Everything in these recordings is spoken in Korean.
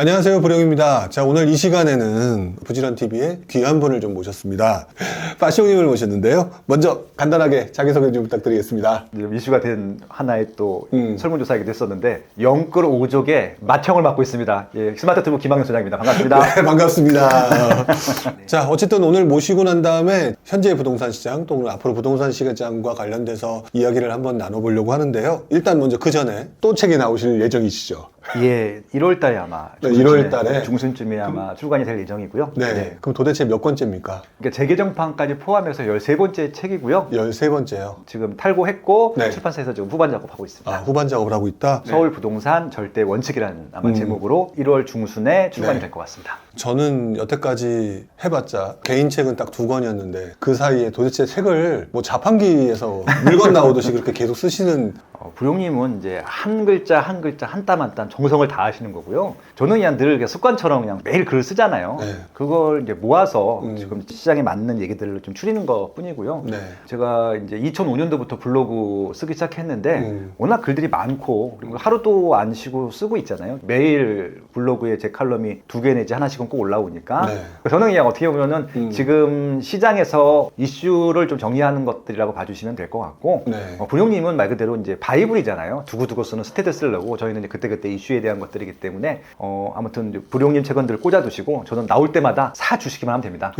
안녕하세요, 보령입니다. 자, 오늘 이 시간에는 부지런TV의 귀한 분을 좀 모셨습니다. 파시오님을 모셨는데요. 먼저 간단하게 자기소개 좀 부탁드리겠습니다. 이슈가 된 하나의 또 설문조사이기도 했었는데 영끌 5족의 맏형을 맡고 있습니다. 예, 스마트튜브 김학영 소장입니다. 반갑습니다. 네, 반갑습니다. 자, 어쨌든 오늘 모시고 난 다음에 현재 부동산 시장 또 오늘 앞으로 부동산 시장과 관련돼서 이야기를 한번 나눠보려고 하는데요. 일단 먼저 그 전에 또 책이 나오실 예정이시죠? 예, 1월 달에 아마 네, 1월 달에 중순쯤에 아마 출간이 될 예정이고요. 네. 그럼 도대체 몇 권째입니까? 그러니까 재개정판까지 포함해서 13번째 책이고요. 13번째요. 지금 탈고했고 네. 출판사에서 지금 후반 작업하고 있습니다. 아, 후반 작업을 하고 있다? 서울 부동산 절대 원칙이라는 아마 제목으로 1월 중순에 출간이 네. 될 것 같습니다. 저는 여태까지 해봤자 개인 책은 딱 2권이었는데 그 사이에 도대체 책을 뭐 자판기에서 물건 나오듯이 그렇게 계속 쓰시는. 부용님은 이제 한 글자 한 글자 한 땀 한 땀 정성을 다하시는 거고요. 저는 그냥 늘 습관처럼 그냥 매일 글을 쓰잖아요. 네. 그걸 이제 모아서 지금 시장에 맞는 얘기들을 좀 추리는 것 뿐이고요. 네. 제가 이제 2005년도부터 블로그 쓰기 시작했는데 워낙 글들이 많고 그리고 하루도 안 쉬고 쓰고 있잖아요. 매일 블로그에 제 칼럼이 2개 내지 하나씩은 꼭 올라오니까 네. 저는 그냥 어떻게 보면은 지금 시장에서 이슈를 좀 정리하는 것들이라고 봐주시면 될 것 같고 네. 부용님은 말 그대로 이제 바이블이잖아요. 두고두고 쓰는 스테이터스라고 저희는 이제 그때그때 이슈에 대한 것들이기 때문에 아무튼 이제 부용님 책원들을 꽂아두시고 저는 나올 때마다 사주시기만 하면 됩니다.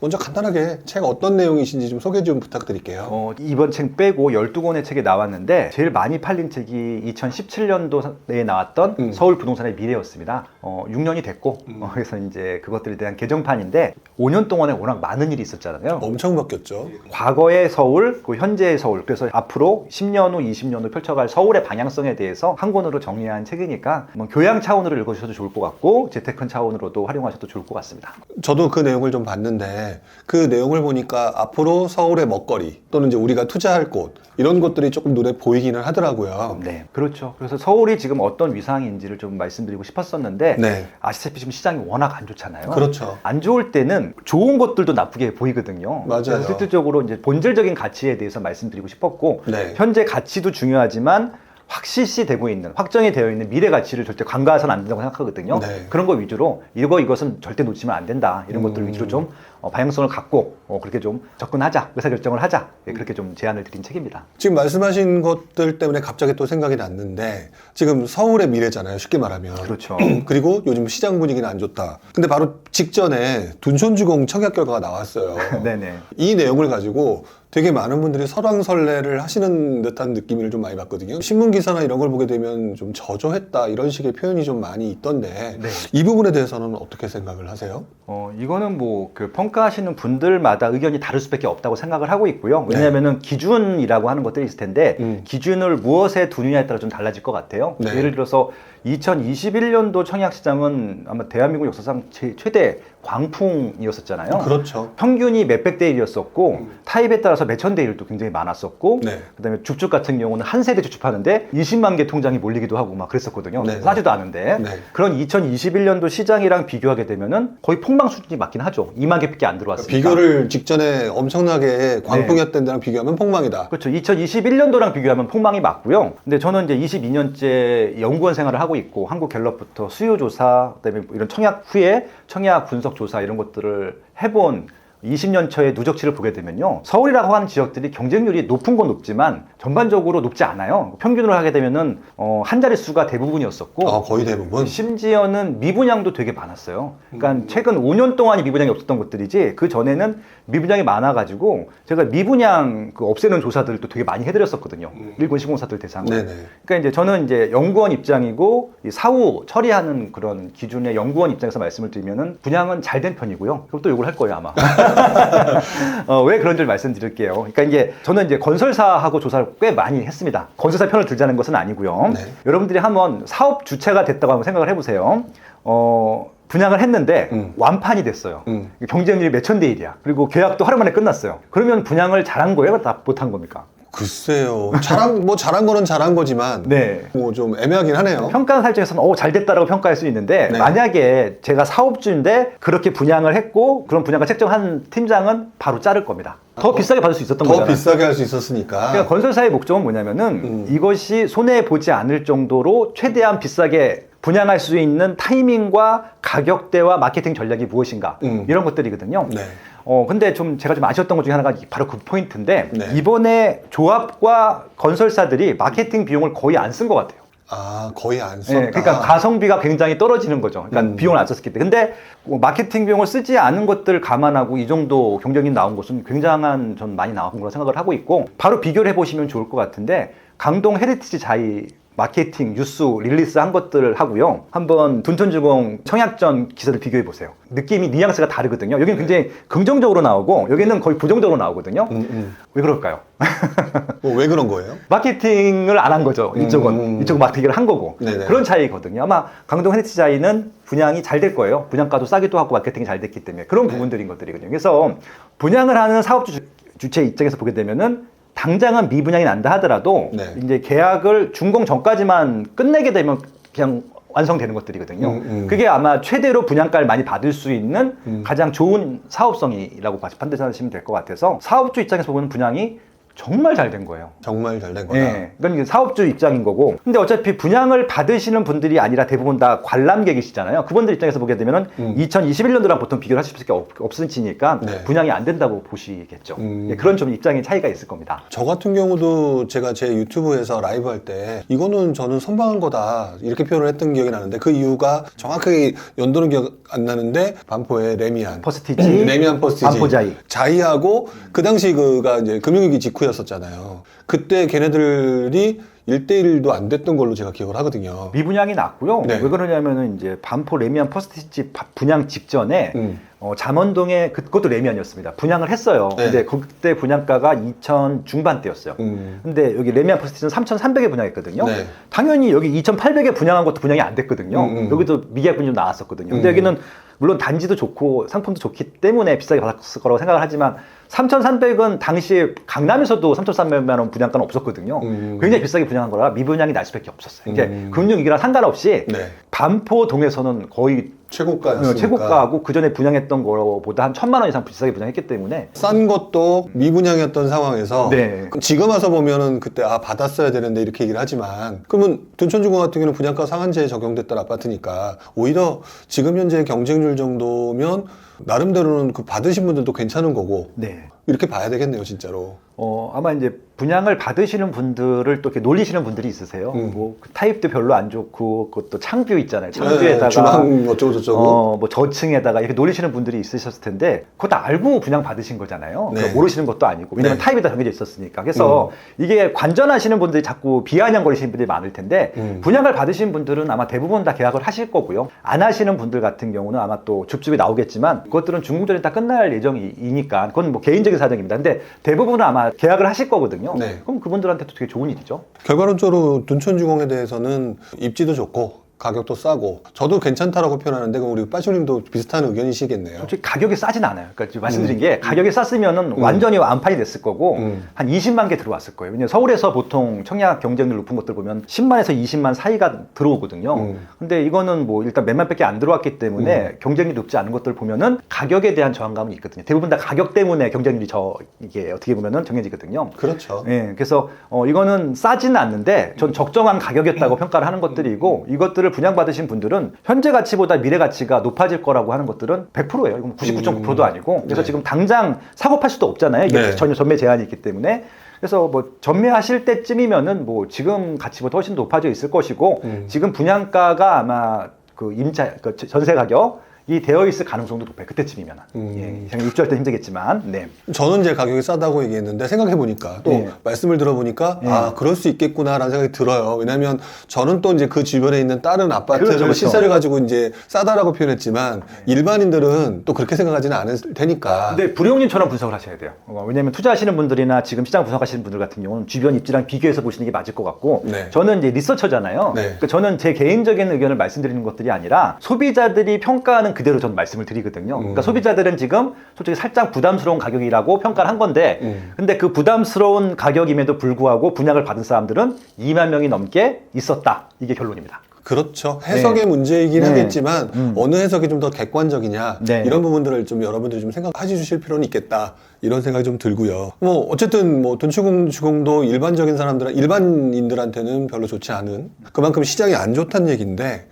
먼저 간단하게 책 어떤 내용이신지 좀 소개 좀 부탁드릴게요. 이번 책 빼고 12권의 책이 나왔는데 제일 많이 팔린 책이 2017년도에 나왔던 서울 부동산의 미래였습니다. 6년이 됐고 그래서 이제 그것들에 대한 개정판인데 5년 동안에 워낙 많은 일이 있었잖아요. 엄청 바뀌었죠. 과거의 서울, 그리고 현재의 서울, 그래서 앞으로 10년 후, 20년 후 펼쳐갈 서울의 방향성에 대해서 한 권으로 정리한 책이니까 뭐 교양 차원으로 읽으셔도 좋을 것 같고 재테크 차원으로도 활용하셔도 좋을 것 같습니다. 저도 그 내용을 좀 봤는데 그 내용을 보니까 앞으로 서울의 먹거리 또는 이제 우리가 투자할 곳 이런 것들이 조금 눈에 보이기는 하더라고요. 네, 그렇죠. 그래서 서울이 지금 어떤 위상인지를 좀 말씀드리고 싶었었는데 네. 아시다시피 지금 시장이 워낙 안 좋잖아요. 그렇죠. 안 좋을 때는 좋은 것들도 나쁘게 보이거든요. 맞아요. 그래서 실질적으로 이제 본질적인 가치에 대해서 말씀드리고 싶었고 네. 현재 가치도 중요하지만 확실시 되고 있는, 확정이 되어 있는 미래 가치를 절대 간과해서는 안 된다고 생각하거든요. 네. 그런 거 위주로 이것은 절대 놓치면 안 된다. 이런 것들 위주로 좀 방향성을 갖고 그렇게 좀 접근하자, 의사결정을 하자. 네, 그렇게 좀 제안을 드린 책입니다. 지금 말씀하신 것들 때문에 갑자기 또 생각이 났는데 지금 서울의 미래잖아요. 쉽게 말하면. 그렇죠. 그리고 요즘 시장 분위기는 안 좋다. 근데 바로 직전에 둔촌주공 청약 결과가 나왔어요. 네네. 이 내용을 가지고 되게 많은 분들이 설왕설래를 하시는 듯한 느낌을 좀 많이 봤거든요. 신문 기사나 이런 걸 보게 되면 좀 저조했다 이런 식의 표현이 좀 많이 있던데 네. 이 부분에 대해서는 어떻게 생각을 하세요? 이거는 뭐 그 평가하시는 분들마다 의견이 다를 수밖에 없다고 생각을 하고 있고요. 왜냐하면은 기준이라고 하는 것들이 있을 텐데 기준을 무엇에 두느냐에 따라 좀 달라질 것 같아요. 네. 예를 들어서 2021년도 청약 시장은 아마 대한민국 역사상 최대 광풍이었었잖아요. 그렇죠. 평균이 몇백 대 1이었었고 타입에 따라서 몇천 대 1도 굉장히 많았었고 네. 그다음에 주축 같은 경우는 한 세대 주축하는데 20만 개 통장이 몰리기도 하고 막 그랬었거든요. 네. 싸지도 않은데 네. 그런 2021년도 시장이랑 비교하게 되면은 거의 폭망 수준이 맞긴 하죠. 2만 개밖에 안 들어왔으니까. 비교를 직전에 엄청나게 광풍이었던 데랑 비교하면 폭망이다. 그렇죠. 2021년도랑 비교하면 폭망이 맞고요. 근데 저는 이제 22년째 연구원 생활을 하고 있고 한국갤럽부터 수요조사, 그다음에 이런 청약 후에 청약 분석 조사 이런 것들을 해본 20년 처의 누적치를 보게 되면요. 서울이라고 하는 지역들이 경쟁률이 높은 건 높지만 전반적으로 높지 않아요. 평균으로 하게 되면은 한 자릿수가 대부분이었었고 거의 대부분. 심지어는 미분양도 되게 많았어요. 그러니까 최근 5년 동안이 미분양이 없었던 것들이지 그 전에는 미분양이 많아가지고 제가 미분양 없애는 조사들도 되게 많이 해드렸었거든요. 일본 시공사들 대상으로. 네네. 그러니까 이제 저는 이제 연구원 입장이고 이 사후 처리하는 그런 기준의 연구원 입장에서 말씀을 드리면은 분양은 잘 된 편이고요. 그럼 또 욕을 할 거예요 아마. 왜 그런 줄 말씀드릴게요. 그러니까 이제 저는 이제 건설사하고 조사를 꽤 많이 했습니다. 건설사 편을 들자는 것은 아니고요. 네. 여러분들이 한번 사업 주체가 됐다고 한번 생각을 해보세요. 분양을 했는데 완판이 됐어요. 경쟁률이 몇천 대 1이야. 그리고 계약도 하루 만에 끝났어요. 그러면 분양을 잘한 거예요? 다 못한 겁니까? 글쎄요. 잘한 거는 잘한 거지만 네. 뭐 좀 애매하긴 하네요. 평가하는 사람 입장에서는 잘 됐다라고 평가할 수 있는데 네. 만약에 제가 사업주인데 그렇게 분양을 했고 그런 분양가 책정한 팀장은 바로 자를 겁니다. 더 비싸게 받을 수 있었던 더 거잖아요. 비싸게 할 수 있었으니까. 그러니까 건설사의 목적은 뭐냐면은 이것이 손해보지 않을 정도로 최대한 비싸게 분양할 수 있는 타이밍과 가격대와 마케팅 전략이 무엇인가 이런 것들이거든요. 네. 근데 제가 좀 아쉬웠던 것 중에 하나가 바로 그 포인트인데 네. 이번에 조합과 건설사들이 마케팅 비용을 거의 안 쓴 것 같아요. 아, 거의 안 썼다. 네, 그러니까 가성비가 굉장히 떨어지는 거죠. 그러니까 비용을 안 썼기 때문에. 근데 마케팅 비용을 쓰지 않은 것들 감안하고 이 정도 경쟁이 나온 것은 굉장한 전 많이 나온 거라 생각을 하고 있고 바로 비교를 해보시면 좋을 것 같은데 강동 헤리티지 자이 마케팅, 뉴스, 릴리스 한 것들을 하고요. 한번 둔촌주공 청약전 기사를 비교해 보세요. 느낌이 뉘앙스가 다르거든요. 여기는 굉장히 긍정적으로 나오고 여기는 거의 부정적으로 나오거든요. 왜 그럴까요? 왜 그런 거예요? 마케팅을 안 한 거죠. 이쪽은 마케팅을 한 거고 네네. 그런 차이거든요. 아마 강동 헤리티자이는 분양이 잘 될 거예요. 분양가도 싸기도 하고 마케팅이 잘 됐기 때문에 그런 부분들인 것들이거든요. 그래서 분양을 하는 사업주 주체 입장에서 보게 되면은 당장은 미분양이 난다 하더라도 네. 이제 계약을 준공 전까지만 끝내게 되면 그냥 완성되는 것들이거든요. 그게 아마 최대로 분양가를 많이 받을 수 있는 가장 좋은 사업성이라고 판단하시면 될 것 같아서 사업주 입장에서 보면 분양이 정말 잘 된 거예요. 정말 잘 된 거다. 네, 이건 이제 사업주 입장인 거고. 근데 어차피 분양을 받으시는 분들이 아니라 대부분 다 관람객이시잖아요. 그분들 입장에서 보게 되면은 2021년도랑 보통 비교를 하실 수밖에 없으니까 네. 분양이 안 된다고 보시겠죠. 예, 그런 좀 입장의 차이가 있을 겁니다. 저 같은 경우도 제가 제 유튜브에서 라이브 할 때 이거는 저는 선방한 거다 이렇게 표현을 했던 기억이 나는데 그 이유가 정확하게 연도는 기억 안 나는데 반포의 레미안 퍼스티지, 레미안 퍼스티지 반포자이. 자이하고 그 당시 그가 이제 금융위기 직후였었잖아요. 그때 걔네들이 1대1도 안 됐던 걸로 제가 기억을 하거든요. 미분양이 났고요. 네. 왜 그러냐면은 이제 반포 레미안 퍼스티지 분양 직전에 잠원동에 그것도 레미안이었습니다. 분양을 했어요. 네. 근데 그때 분양가가 2천 중반대였어요. 근데 여기 레미안 퍼스티지는 3,300에 분양했거든요. 네. 당연히 여기 2,800에 분양한 것도 분양이 안 됐거든요. 여기도 미계약 분이 좀 나왔었거든요. 근데 여기는 물론 단지도 좋고 상품도 좋기 때문에 비싸게 받았을 거라고 생각을 하지만 3,300은 당시에 강남에서도 3,300만 원 분양가는 없었거든요. 굉장히 비싸게 분양한 거라 미분양이 날 수밖에 없었어요. 이게 금융위기랑 상관없이 네. 반포동에서는 거의 최고가였으니까. 최고가하고 그 전에 분양했던 거보다 한 1,000만 원 이상 비싸게 분양했기 때문에 싼 것도 미분양이었던 상황에서 네. 지금 와서 보면은 그때 받았어야 되는데 이렇게 얘기를 하지만 그러면 둔촌주공 같은 경우는 분양가 상한제에 적용됐던 아파트니까 오히려 지금 현재 경쟁률 정도면 나름대로는 그 받으신 분들도 괜찮은 거고 네. 이렇게 봐야 되겠네요 진짜로. 아마 이제 분양을 받으시는 분들을 또 이렇게 놀리시는 분들이 있으세요. 뭐 그 타입도 별로 안 좋고 그것도 창뷰 있잖아요. 창뷰에다가 주방 어쩌고 저쩌고. 뭐 저층에다가 이렇게 놀리시는 분들이 있으셨을 텐데 그것도 알고 분양 받으신 거잖아요. 네. 그러니까 모르시는 것도 아니고 왜냐면 네. 타입이 다 정해져 있었으니까. 그래서 이게 관전하시는 분들이 자꾸 비아냥거리시는 분들이 많을 텐데 분양을 받으신 분들은 아마 대부분 다 계약을 하실 거고요. 안 하시는 분들 같은 경우는 아마 또 줍줍이 나오겠지만 그것들은 중공전이 다 끝날 예정이니까 그건 뭐 개인적인 사정입니다. 근데 대부분은 아마 계약을 하실 거거든요. 네. 그럼 그분들한테도 되게 좋은 일이죠. 결과론적으로 둔촌주공에 대해서는 입지도 좋고 가격도 싸고 저도 괜찮다라고 표현하는데 그럼 우리 빠슈님도 비슷한 의견이시겠네요. 솔직히 가격이 싸진 않아요. 그러니까 지금 말씀드린 게 가격이 쌌으면은 완전히 완판이 됐을 거고 한 20만 개 들어왔을 거예요. 왜냐면 서울에서 보통 청약 경쟁률 높은 것들 보면 10만에서 20만 사이가 들어오거든요. 근데 이거는 뭐 일단 몇만 밖에 안 들어왔기 때문에 경쟁률이 높지 않은 것들 보면은 가격에 대한 저항감은 있거든요. 대부분 다 가격 때문에 경쟁률이 이게 어떻게 보면은 정해지거든요. 그렇죠. 예, 그래서 이거는 싸지는 않는데 전 적정한 가격이었다고 평가를 하는 것들이고 이것들을 분양받으신 분들은 현재 가치보다 미래 가치가 높아질 거라고 하는 것들은 100%예요. 이건 99.9%도 아니고 그래서 네. 지금 당장 사고 팔 수도 없잖아요. 이게 네. 전혀 전매 제한이 있기 때문에 그래서 뭐 전매하실 때쯤이면은 뭐 지금 가치보다 훨씬 높아져 있을 것이고 지금 분양가가 아마 그 전세 가격 이 되어 있을 가능성도 높아요. 그때쯤이면. 예, 입주할 때 힘들겠지만. 네. 저는 제 가격이 싸다고 얘기했는데 생각해보니까 또 네. 말씀을 들어보니까 아 그럴 수 있겠구나라는 생각이 들어요. 왜냐하면 저는 또 이제 그 주변에 있는 다른 아파트를 그렇죠. 시세를 가지고 이제 싸다라고 표현했지만 일반인들은 또 그렇게 생각하지는 않을 테니까. 근데 불용님처럼 분석을 하셔야 돼요. 왜냐면 투자하시는 분들이나 지금 시장 분석하시는 분들 같은 경우는 주변 입지랑 비교해서 보시는 게 맞을 것 같고 네. 저는 이제 리서처잖아요. 네. 그러니까 저는 제 개인적인 의견을 말씀드리는 것들이 아니라 소비자들이 평가하는 그대로 전 말씀을 드리거든요. 그러니까 소비자들은 지금 솔직히 살짝 부담스러운 가격이라고 평가를 한 건데 근데 그 부담스러운 가격임에도 불구하고 분양을 받은 사람들은 2만 명이 넘게 있었다. 이게 결론입니다. 그렇죠. 해석의 네. 문제이긴 네. 하겠지만 어느 해석이 좀 더 객관적이냐 네. 이런 부분들을 좀 여러분들이 좀 생각해 주실 필요는 있겠다 이런 생각이 좀 들고요. 뭐 어쨌든 뭐 돈추궁도 일반인들한테는 별로 좋지 않은 그만큼 시장이 안 좋다는 얘기인데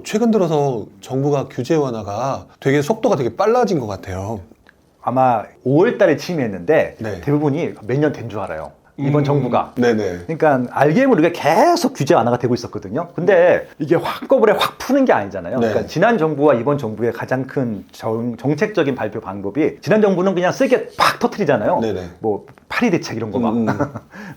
최근 들어서 정부가 규제 완화가 되게 속도가 되게 빨라진 것 같아요. 아마 5월 달에 취임했는데 네. 대부분이 몇 년 된 줄 알아요. 이번 정부가. 네네. 그러니까 알게 모르게 계속 규제 완화가 되고 있었거든요. 근데 이게 한꺼번에 확 푸는 게 아니잖아요. 네. 그러니까 지난 정부와 이번 정부의 가장 큰 정책적인 발표 방법이 지난 정부는 그냥 세게 팍 터트리잖아요. 네네. 뭐 파리 대책 이런 거 막,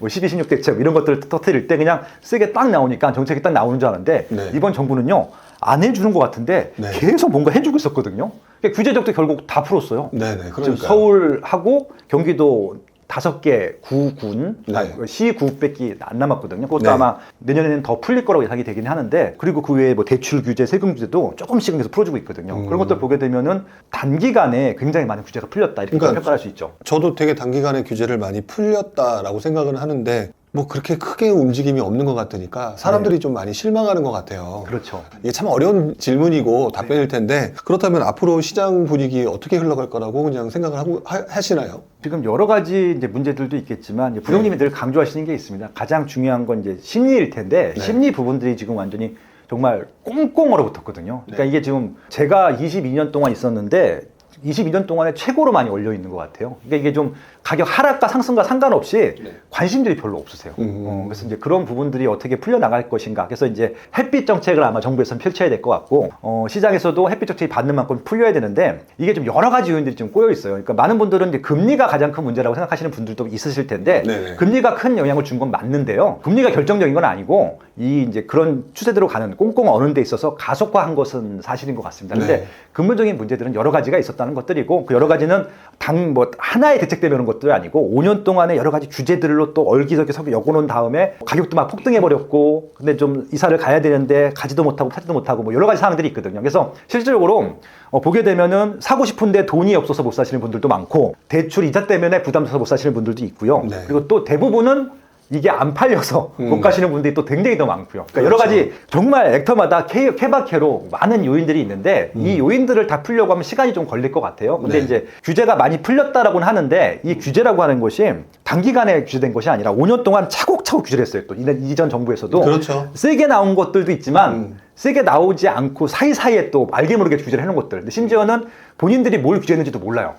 뭐 12, 16 대책 이런 것들을 터트릴 때 그냥 세게 딱 나오니까 정책이 딱 나오는 줄 알았는데 네. 이번 정부는요 안 해주는 것 같은데 네. 계속 뭔가 해주고 있었거든요. 그러니까 규제적도 결국 다 풀었어요. 네네. 지금 그러니까 서울하고 경기도 5개 구군, 네. 시구밖에 안 남았거든요. 그것도 네. 아마 내년에는 더 풀릴 거라고 예상이 되긴 하는데, 그리고 그 외에 뭐 대출 규제, 세금 규제도 조금씩은 계속 풀어주고 있거든요. 그런 것들 보게 되면은 단기간에 굉장히 많은 규제가 풀렸다 이렇게 그러니까 평가할 수 있죠. 저도 되게 단기간에 규제를 많이 풀렸다라고 생각은 하는데 뭐 그렇게 크게 움직임이 없는 것 같으니까 사람들이 좀 많이 실망하는 것 같아요. 그렇죠. 이게 참 어려운 질문이고 답변일 텐데 그렇다면 앞으로 시장 분위기 어떻게 흘러갈 거라고 그냥 생각을 하시나요? 지금 여러 가지 이제 문제들도 있겠지만 이제 부장님이 늘 강조하시는 게 있습니다. 가장 중요한 건 이제 심리일 텐데 네. 심리 부분들이 지금 완전히 정말 꽁꽁 얼어붙었거든요. 그러니까 네. 이게 지금 제가 22년 동안 있었는데 22년 동안에 최고로 많이 올려 있는 것 같아요. 그러니까 이게 좀 가격 하락과 상승과 상관없이 관심들이 별로 없으세요. 그래서 이제 그런 부분들이 어떻게 풀려나갈 것인가. 그래서 이제 햇빛 정책을 아마 정부에서는 펼쳐야 될 것 같고, 시장에서도 햇빛 정책이 받는 만큼 풀려야 되는데, 이게 좀 여러 가지 요인들이 좀 꼬여 있어요. 그러니까 많은 분들은 이제 금리가 가장 큰 문제라고 생각하시는 분들도 있으실 텐데, 네네. 금리가 큰 영향을 준 건 맞는데요. 금리가 결정적인 건 아니고, 이제 그런 추세대로 가는 꽁꽁 어는 데 있어서 가속화한 것은 사실인 것 같습니다. 근데 네. 근본적인 문제들은 여러 가지가 있었다는 것들이고, 그 여러 가지는 뭐 하나의 대책 때문에 그런 것도 아니고 5년 동안에 여러 가지 규제들로 또 얼기설기 엮어놓은 다음에 가격도 막 폭등해버렸고, 근데 좀 이사를 가야 되는데 가지도 못하고 파지도 못하고 뭐 여러 가지 상황들이 있거든요. 그래서 실질적으로 보게 되면은 사고 싶은데 돈이 없어서 못 사시는 분들도 많고, 대출 이자 때문에 부담스러워서 못 사시는 분들도 있고요. 네. 그리고 또 대부분은 이게 안 팔려서 못 가시는 분들이 또 굉장히 더 많고요. 그러니까 여러 그렇죠. 가지 정말 액터마다 케바케로 많은 요인들이 있는데 이 요인들을 다 풀려고 하면 시간이 좀 걸릴 것 같아요. 근데 네. 이제 규제가 많이 풀렸다라고는 하는데 이 규제라고 하는 것이 단기간에 규제된 것이 아니라 5년 동안 차곡차곡 규제를 했어요. 또 이전 정부에서도 그렇죠. 세게 나온 것들도 있지만 세게 나오지 않고 사이사이에 또 알게 모르게 규제를 해놓은 것들. 근데 심지어는 본인들이 뭘 규제했는지도 몰라요.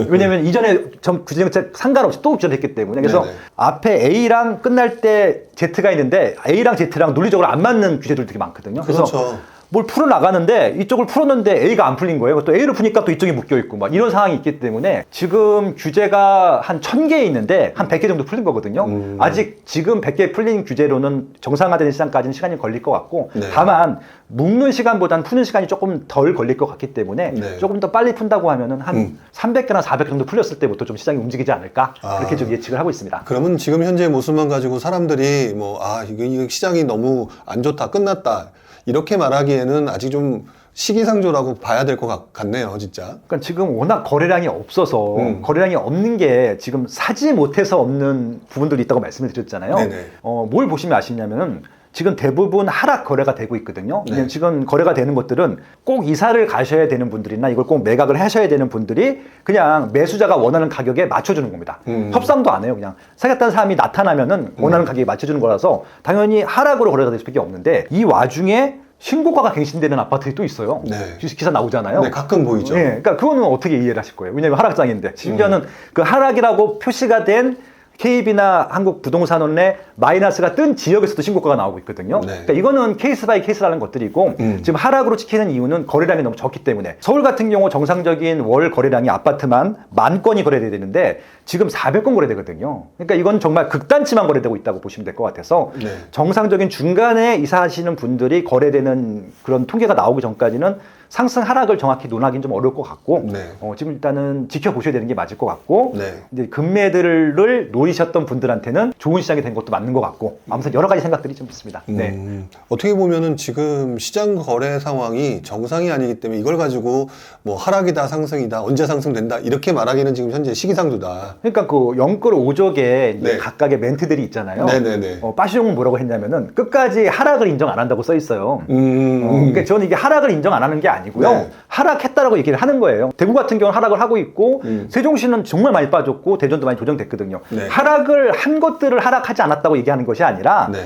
왜냐면 이전에 규제 정책 상관없이 또 규제를 했기 때문에. 그래서 네네. 앞에 A랑 끝날 때 Z가 있는데 A랑 Z랑 논리적으로 안 맞는 규제들이 되게 많거든요. 그래서 그렇죠. 뭘 풀어나가는데 이쪽을 풀었는데 A가 안 풀린 거예요. 또 A를 푸니까 또 이쪽이 묶여있고 막 이런 상황이 있기 때문에 지금 규제가 한 1000개 있는데 한 100개 정도 풀린 거거든요. 아직 지금 100개 풀린 규제로는 정상화되는 시간까지는 시간이 걸릴 것 같고, 네. 다만 묶는 시간보다는 푸는 시간이 조금 덜 걸릴 것 같기 때문에 네. 조금 더 빨리 푼다고 하면은 한 300개나 400개 정도 풀렸을 때부터 좀 시장이 움직이지 않을까, 그렇게 좀 예측을 하고 있습니다. 그러면 지금 현재 모습만 가지고 사람들이 이거 시장이 너무 안 좋다, 끝났다 이렇게 말하기에는 아직 좀 시기상조라고 봐야 될 것 같네요, 진짜. 그러니까 지금 워낙 거래량이 없어서 거래량이 없는 게 지금 사지 못해서 없는 부분들이 있다고 말씀을 드렸잖아요. 네네. 뭘 보시면 아시냐면은 지금 대부분 하락 거래가 되고 있거든요. 네. 왜냐면 지금 거래가 되는 것들은 꼭 이사를 가셔야 되는 분들이나 이걸 꼭 매각을 하셔야 되는 분들이 그냥 매수자가 원하는 가격에 맞춰주는 겁니다. 협상도 안 해요. 그냥 사겠다는 사람이 나타나면은 원하는 가격에 맞춰주는 거라서 당연히 하락으로 거래가 될 수밖에 없는데, 이 와중에 신고가가 갱신되는 아파트들이 또 있어요. 네. 기사 나오잖아요. 네, 가끔 보이죠. 네, 그러니까 그거는 어떻게 이해를 하실 거예요? 왜냐면 하락장인데. 심지어는 그 하락이라고 표시가 된 KB나 한국부동산원의 마이너스가 뜬 지역에서도 신고가가 나오고 있거든요. 네. 그러니까 이거는 케이스 바이 케이스라는 것들이고, 지금 하락으로 찍히는 이유는 거래량이 너무 적기 때문에. 서울 같은 경우 정상적인 월 거래량이 아파트만 10,000건이 거래돼야 되는데 지금 400건 거래되거든요. 그러니까 이건 정말 극단치만 거래되고 있다고 보시면 될 것 같아서, 네. 정상적인 중간에 이사하시는 분들이 거래되는 그런 통계가 나오기 전까지는 상승 하락을 정확히 논하기는 좀 어려울 것 같고 네. 지금 일단은 지켜보셔야 되는 게 맞을 것 같고 네. 이제 금매들을 노리셨던 분들한테는 좋은 시장이 된 것도 맞는 것 같고 아무튼 여러 가지 생각들이 좀 있습니다. 네. 어떻게 보면은 지금 시장 거래 상황이 정상이 아니기 때문에 이걸 가지고 뭐 하락이다 상승이다 언제 상승된다 이렇게 말하기는 지금 현재 시기상조다. 그러니까 그 영끌 오적에 이제 네. 각각의 멘트들이 있잖아요. 네네네. 빠시용은 뭐라고 했냐면은 끝까지 하락을 인정 안 한다고 써 있어요. 그러니까 저는 이게 하락을 인정 안 하는 게 아니고요. 네. 하락했다라고 얘기를 하는 거예요. 대구 같은 경우는 하락을 하고 있고 세종시는 정말 많이 빠졌고 대전도 많이 조정됐거든요. 네. 하락을 한 것들을 하락하지 않았다고 얘기하는 것이 아니라 네.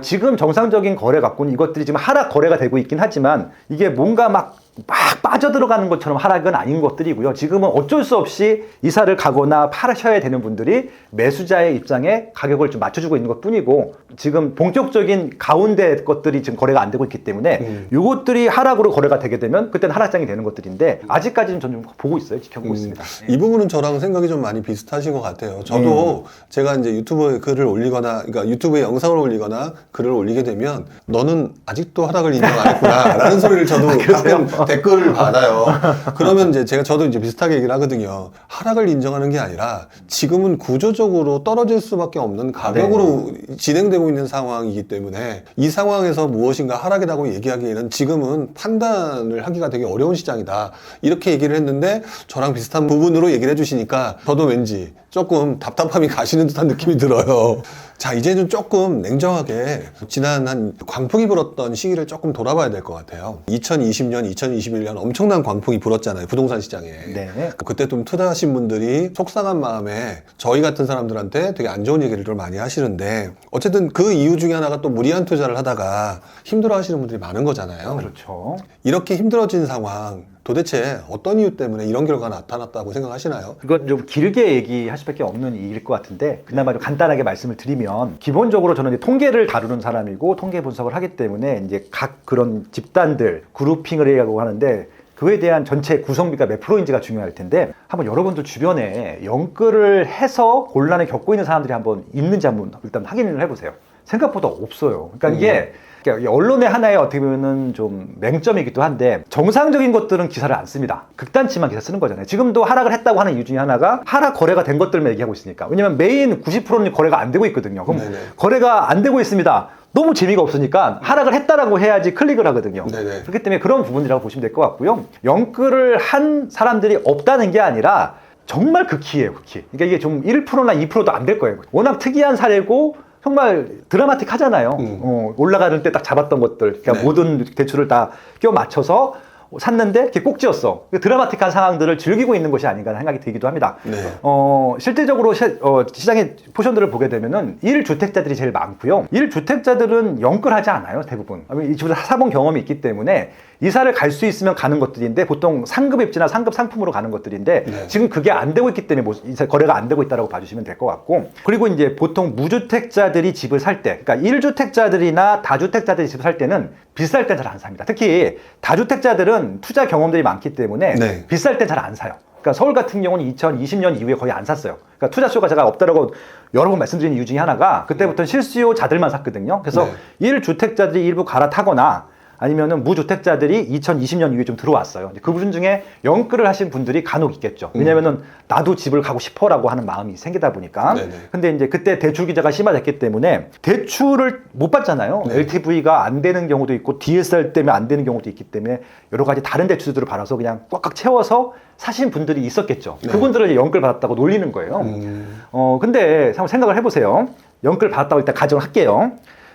지금 정상적인 거래 갖고는 이것들이 지금 하락 거래가 되고 있긴 하지만 이게 뭔가 막 빠져들어가는 것처럼 하락은 아닌 것들이고요. 지금은 어쩔 수 없이 이사를 가거나 팔으셔야 되는 분들이 매수자의 입장에 가격을 좀 맞춰주고 있는 것 뿐이고 지금 본격적인 가운데 것들이 지금 거래가 안 되고 있기 때문에 이것들이 하락으로 거래가 되게 되면 그때는 하락장이 되는 것들인데 아직까지는 저는 좀 보고 있어요. 지켜보고 있습니다. 이 부분은 저랑 생각이 좀 많이 비슷하신 것 같아요. 저도 제가 이제 유튜브에 글을 올리거나, 그러니까 유튜브에 영상을 올리거나 글을 올리게 되면 너는 아직도 하락을 인정 안 했구나 라는 소리를 저도 가끔 댓글을 받아요. 그러면 이제 저도 이제 비슷하게 얘기를 하거든요. 하락을 인정하는 게 아니라 지금은 구조적으로 떨어질 수밖에 없는 가격으로 진행되고 있는 상황이기 때문에 이 상황에서 무엇인가 하락이라고 얘기하기에는 지금은 판단을 하기가 되게 어려운 시장이다. 이렇게 얘기를 했는데 저랑 비슷한 부분으로 얘기를 해주시니까 저도 왠지 조금 답답함이 가시는 듯한 느낌이 들어요. 자, 이제는 조금 냉정하게 지난 한 광풍이 불었던 시기를 조금 돌아봐야 될 것 같아요. 2020년, 2021년 엄청난 광풍이 불었잖아요. 부동산 시장에. 네. 그때 좀 투자하신 분들이 속상한 마음에 저희 같은 사람들한테 되게 안 좋은 얘기를 좀 많이 하시는데 어쨌든 그 이유 중에 하나가 또 무리한 투자를 하다가 힘들어 하시는 분들이 많은 거잖아요. 그렇죠. 이렇게 힘들어진 상황 도대체 어떤 이유 때문에 이런 결과가 나타났다고 생각하시나요? 이건 좀 길게 얘기할 수밖에 없는 일일 것 같은데 그나마 좀 간단하게 말씀을 드리면 기본적으로 저는 이제 통계를 다루는 사람이고 통계 분석을 하기 때문에 이제 각 그런 집단들 그룹핑을 해가고 하는데 그에 대한 전체 구성비가 몇 프로인지가 중요할 텐데 한번 여러분들 주변에 영끌을 해서 곤란을 겪고 있는 사람들이 한번 있는지 한번 일단 확인을 해보세요. 생각보다 없어요. 그러니까 이게 언론의 하나의 어떻게 보면은 좀 맹점이기도 한데 정상적인 것들은 기사를 안 씁니다. 극단치만 기사 쓰는 거잖아요. 지금도 하락을 했다고 하는 이유 중에 하나가 하락 거래가 된 것들만 얘기하고 있으니까. 왜냐면 메인 90%는 거래가 안 되고 있거든요. 그럼 네네. 거래가 안 되고 있습니다. 너무 재미가 없으니까 하락을 했다라고 해야지 클릭을 하거든요. 네네. 그렇기 때문에 그런 부분이라고 보시면 될 것 같고요. 영끌을 한 사람들이 없다는 게 아니라 정말 극히예요, 극히. 그러니까 이게 좀 1%나 2%도 안 될 거예요. 워낙 특이한 사례고 정말 드라마틱 하잖아요. 올라가는 때 딱 잡았던 것들. 그러니까 네. 모든 대출을 다 끼워 맞춰서 샀는데 이렇게 꼭지였어. 드라마틱한 상황들을 즐기고 있는 것이 아닌가 하는 생각이 들기도 합니다. 네. 실제적으로 시장의 포션들을 보게 되면은 1주택자들이 제일 많고요. 1주택자들은 영끌하지 않아요, 대부분. 이 집에서 사본 경험이 있기 때문에 이사를 갈 수 있으면 가는 것들인데 보통 상급 입지나 상급 상품으로 가는 것들인데 네. 지금 그게 안 되고 있기 때문에 이사 거래가 안 되고 있다고 봐주시면 될 것 같고 그리고 이제 보통 무주택자들이 집을 살 때 그러니까 1주택자들이나 다주택자들이 집을 살 때는 비쌀 때 잘 안 삽니다. 특히 다주택자들은 투자 경험들이 많기 때문에 네. 비쌀 때 잘 안 사요. 그러니까 서울 같은 경우는 2020년 이후에 거의 안 샀어요. 그러니까 투자 수요가 제가 없다라고 여러 번 말씀드린 이유 중에 하나가 그때부터는 실수요자들만 샀거든요. 그래서 네. 1주택자들이 일부 갈아타거나 아니면은 무주택자들이 2020년 이후에 좀 들어왔어요. 그분 중에 영끌을 하신 분들이 간혹 있겠죠. 왜냐면은 나도 집을 가고 싶어라고 하는 마음이 생기다 보니까. 네네. 근데 이제 그때 대출 규제가 심화됐기 때문에 대출을 못 받잖아요. 네. LTV가 안 되는 경우도 있고 DSR 때문에 안 되는 경우도 있기 때문에 여러 가지 다른 대출들을 받아서 그냥 꽉꽉 채워서 사신 분들이 있었겠죠. 네. 그분들을 이제 영끌 받았다고 놀리는 거예요. 근데 한번 생각을 해보세요. 영끌 받았다고 일단 가정을 할게요.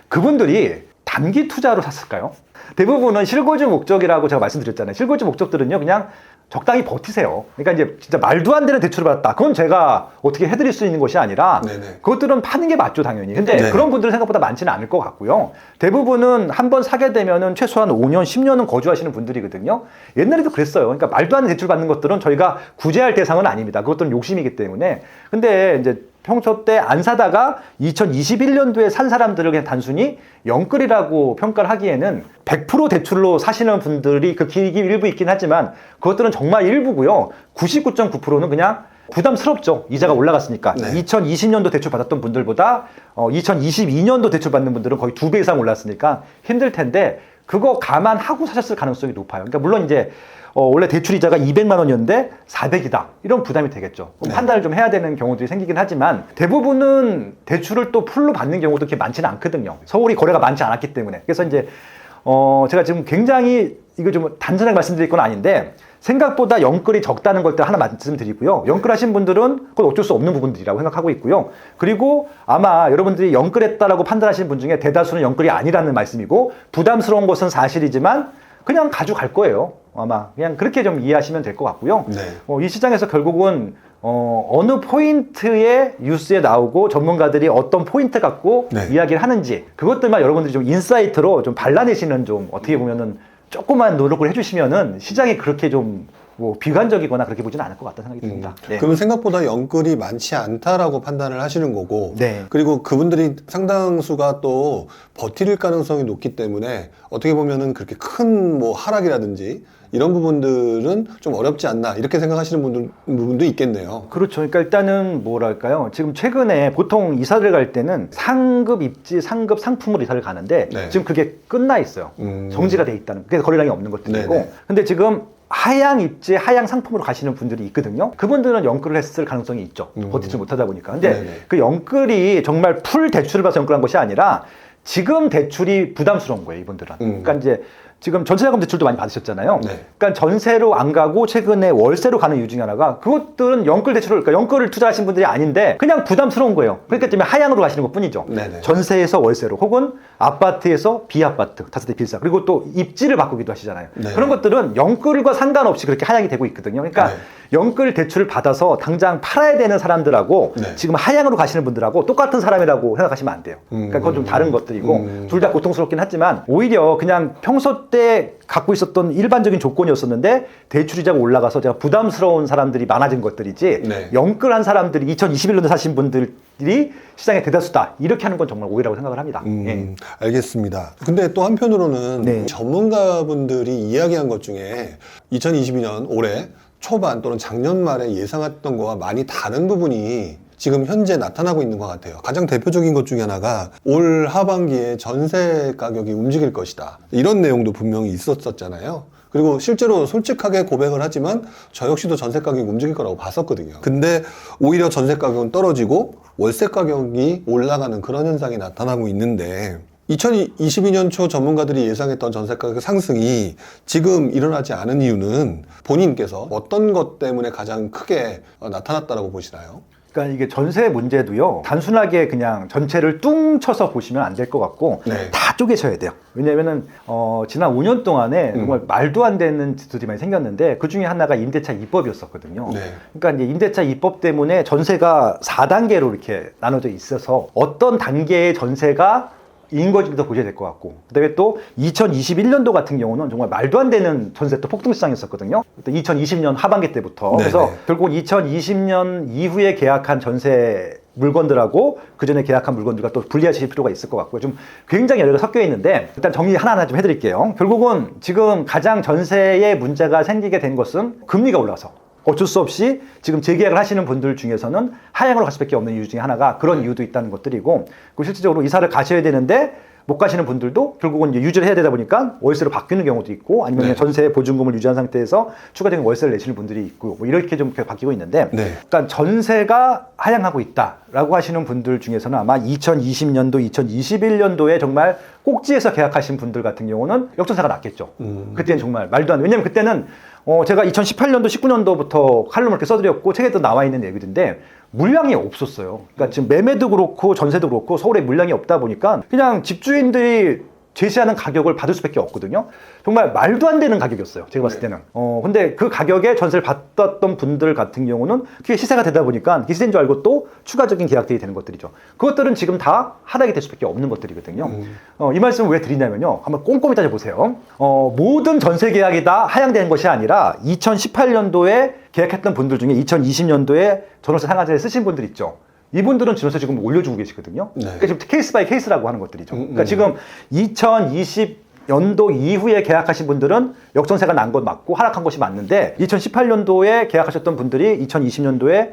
그분들이 단기 투자로 샀을까요? 대부분은 실거주 목적이라고 제가 말씀드렸잖아요. 실거주 목적들은요, 그냥 적당히 버티세요. 그러니까 이제 진짜 말도 안 되는 대출을 받았다. 그건 제가 어떻게 해드릴 수 있는 것이 아니라 네네. 그것들은 파는 게 맞죠, 당연히. 근데 네. 그런 분들은 생각보다 많지는 않을 것 같고요. 대부분은 한번 사게 되면은 최소한 5년, 10년은 거주하시는 분들이거든요. 옛날에도 그랬어요. 그러니까 말도 안 되는 대출 받는 것들은 저희가 구제할 대상은 아닙니다. 그것들은 욕심이기 때문에. 근데 이제 평소 때 안 사다가 2021년도에 산 사람들을 그냥 단순히 영끌이라고 평가를 하기에는 100% 대출로 사시는 분들이 그 길기 일부 있긴 하지만 그것들은 정말 일부고요. 99.9%는 그냥 부담스럽죠. 이자가 올라갔으니까. 네. 2020년도 대출 받았던 분들보다 2022년도 대출 받는 분들은 거의 2배 이상 올랐으니까 힘들 텐데 그거 감안하고 사셨을 가능성이 높아요. 그러니까 물론 이제 원래 대출이자가 200만 원이었는데 400이다. 이런 부담이 되겠죠. 그럼 네. 판단을 좀 해야 되는 경우들이 생기긴 하지만 대부분은 대출을 또 풀로 받는 경우도 그렇게 많지는 않거든요. 서울이 거래가 많지 않았기 때문에. 그래서 이제 제가 지금 굉장히 이거 좀 단순하게 말씀드릴 건 아닌데 생각보다 영끌이 적다는 걸 하나 말씀드리고요. 영끌하신 분들은 그건 어쩔 수 없는 부분들이라고 생각하고 있고요. 그리고 아마 여러분들이 영끌했다라고 판단하시는 분 중에 대다수는 영끌이 아니라는 말씀이고 부담스러운 것은 사실이지만 그냥 가져갈 거예요. 아마 그냥 그렇게 좀 이해하시면 될 것 같고요. 네. 이 시장에서 결국은 어느 포인트에 뉴스에 나오고 전문가들이 어떤 포인트 갖고 네. 이야기를 하는지 그것들만 여러분들이 좀 인사이트로 좀 발라내시는 좀 어떻게 보면은 조그만 노력을 해주시면은 시장이 그렇게 좀 뭐 비관적이거나 그렇게 보지는 않을 것 같다는 생각이 듭니다. 네. 그러면 생각보다 영끌이 많지 않다라고 판단을 하시는 거고 네. 그리고 그분들이 상당수가 또 버틸 가능성이 높기 때문에 어떻게 보면은 그렇게 큰 뭐 하락이라든지 이런 부분들은 좀 어렵지 않나 이렇게 생각하시는 부분도 있겠네요. 그렇죠. 그러니까 일단은 뭐랄까요. 지금 최근에 보통 이사를 갈 때는 상급 입지, 상급 상품으로 이사를 가는데 네. 지금 그게 끝나 있어요. 정지가 돼 있다는. 그래서 거래량이 없는 것들이고. 네네. 근데 지금 하향 입지, 하향 상품으로 가시는 분들이 있거든요. 그분들은 영끌을 했을 가능성이 있죠. 버티지 못하다 보니까. 근데 네네. 그 영끌이 정말 풀 대출을 받아서 영끌한 것이 아니라 지금 대출이 부담스러운 거예요, 이분들은. 그러니까 이제 지금 전세자금 대출도 많이 받으셨잖아요. 네. 그러니까 전세로 안 가고 최근에 월세로 가는 이유 중에 하나가 그것들은 영끌 대출을, 그러니까 영끌을 투자하신 분들이 아닌데 그냥 부담스러운 거예요. 그러니까 때문에 하향으로 가시는 것 뿐이죠. 네네. 전세에서 월세로 혹은 아파트에서 비아파트, 다세대 빌사, 그리고 또 입지를 바꾸기도 하시잖아요. 네. 그런 것들은 영끌과 상관없이 그렇게 하향이 되고 있거든요. 그러니까 네. 영끌 대출을 받아서 당장 팔아야 되는 사람들하고 네. 지금 하향으로 가시는 분들하고 똑같은 사람이라고 생각하시면 안 돼요. 그러니까 그건 좀 다른 것들이고 둘 다 고통스럽긴 하지만 오히려 그냥 평소 때 갖고 있었던 일반적인 조건이었었는데 대출이자가 올라가서 제가 부담스러운 사람들이 많아진 것들이지 네. 영끌한 사람들이 2021년도 사신 분들이 시장의 대다수다 이렇게 하는 건 정말 오해라고 생각을 합니다. 예. 알겠습니다. 근데 또 한편으로는 네. 전문가분들이 이야기한 것 중에 2022년 올해 초반 또는 작년 말에 예상했던 거와 많이 다른 부분이 지금 현재 나타나고 있는 것 같아요. 가장 대표적인 것 중에 하나가 올 하반기에 전세 가격이 움직일 것이다. 이런 내용도 분명히 있었잖아요. 그리고 실제로 솔직하게 고백을 하지만 저 역시도 전세 가격이 움직일 거라고 봤었거든요. 근데 오히려 전세 가격은 떨어지고 월세 가격이 올라가는 그런 현상이 나타나고 있는데 2022년 초 전문가들이 예상했던 전세 가격 상승이 지금 일어나지 않은 이유는 본인께서 어떤 것 때문에 가장 크게 나타났다고 보시나요? 그러니까 이게 전세 문제도요 단순하게 그냥 전체를 뚱 쳐서 보시면 안 될 것 같고 네. 다 쪼개셔야 돼요. 왜냐면은 지난 5년 동안에 정말 말도 안 되는 짓들이 많이 생겼는데 그 중에 하나가 임대차 입법이었었거든요. 네. 그러니까 이제 임대차 입법 때문에 전세가 4단계로 이렇게 나눠져 있어서 어떤 단계의 전세가 인거지부터 보셔야 될 것 같고 그다음에 또 2021년도 같은 경우는 정말 말도 안 되는 전세 또 폭등시장이었었거든요. 2020년 하반기 때부터. 네네. 그래서 결국 2020년 이후에 계약한 전세 물건들하고 그 전에 계약한 물건들과 또 분리하실 필요가 있을 것 같고요. 좀 굉장히 여러 가지 섞여 있는데 일단 정리 하나하나 좀 해드릴게요. 결국은 지금 가장 전세에 문제가 생기게 된 것은 금리가 올라서 어쩔 수 없이 지금 재계약을 하시는 분들 중에서는 하향으로 갈 수밖에 없는 이유 중에 하나가 그런 이유도 있다는 것들이고 그리고 실질적으로 이사를 가셔야 되는데 못 가시는 분들도 결국은 이제 유지를 해야 되다 보니까 월세로 바뀌는 경우도 있고 아니면 네. 그냥 전세 보증금을 유지한 상태에서 추가적인 월세를 내시는 분들이 있고 뭐 이렇게 좀 바뀌고 있는데 네. 그러니까 전세가 하향하고 있다라고 하시는 분들 중에서는 아마 2020년도, 2021년도에 정말 꼭지에서 계약하신 분들 같은 경우는 역전세가 났겠죠. 그때는 정말 말도 안 돼. 왜냐면 그때는 제가 2018년도, 19년도부터 칼럼을 이렇게 써드렸고 책에도 나와 있는 얘기인데 물량이 없었어요. 그러니까 지금 매매도 그렇고 전세도 그렇고 서울에 물량이 없다 보니까 그냥 집주인들이 제시하는 가격을 받을 수밖에 없거든요. 정말 말도 안 되는 가격이었어요. 제가 봤을 때는. 근데 그 가격에 전세를 받았던 분들 같은 경우는 그게 시세가 되다 보니까 시세인 줄 알고 또 추가적인 계약들이 되는 것들이죠. 그것들은 지금 다 하락이 될 수밖에 없는 것들이거든요. 이 말씀을 왜 드리냐면요. 한번 꼼꼼히 따져보세요. 모든 전세 계약이 다 하향되는 것이 아니라 2018년도에 계약했던 분들 중에 2020년도에 전월세 상한제를 쓰신 분들 있죠. 이분들은 전월세 지금 올려주고 계시거든요. 네. 그러니까 지금 케이스 바이 케이스라고 하는 것들이죠. 그러니까 지금 2020년도 이후에 계약하신 분들은 역전세가 난 것 맞고 하락한 것이 맞는데 2018년도에 계약하셨던 분들이 2020년도에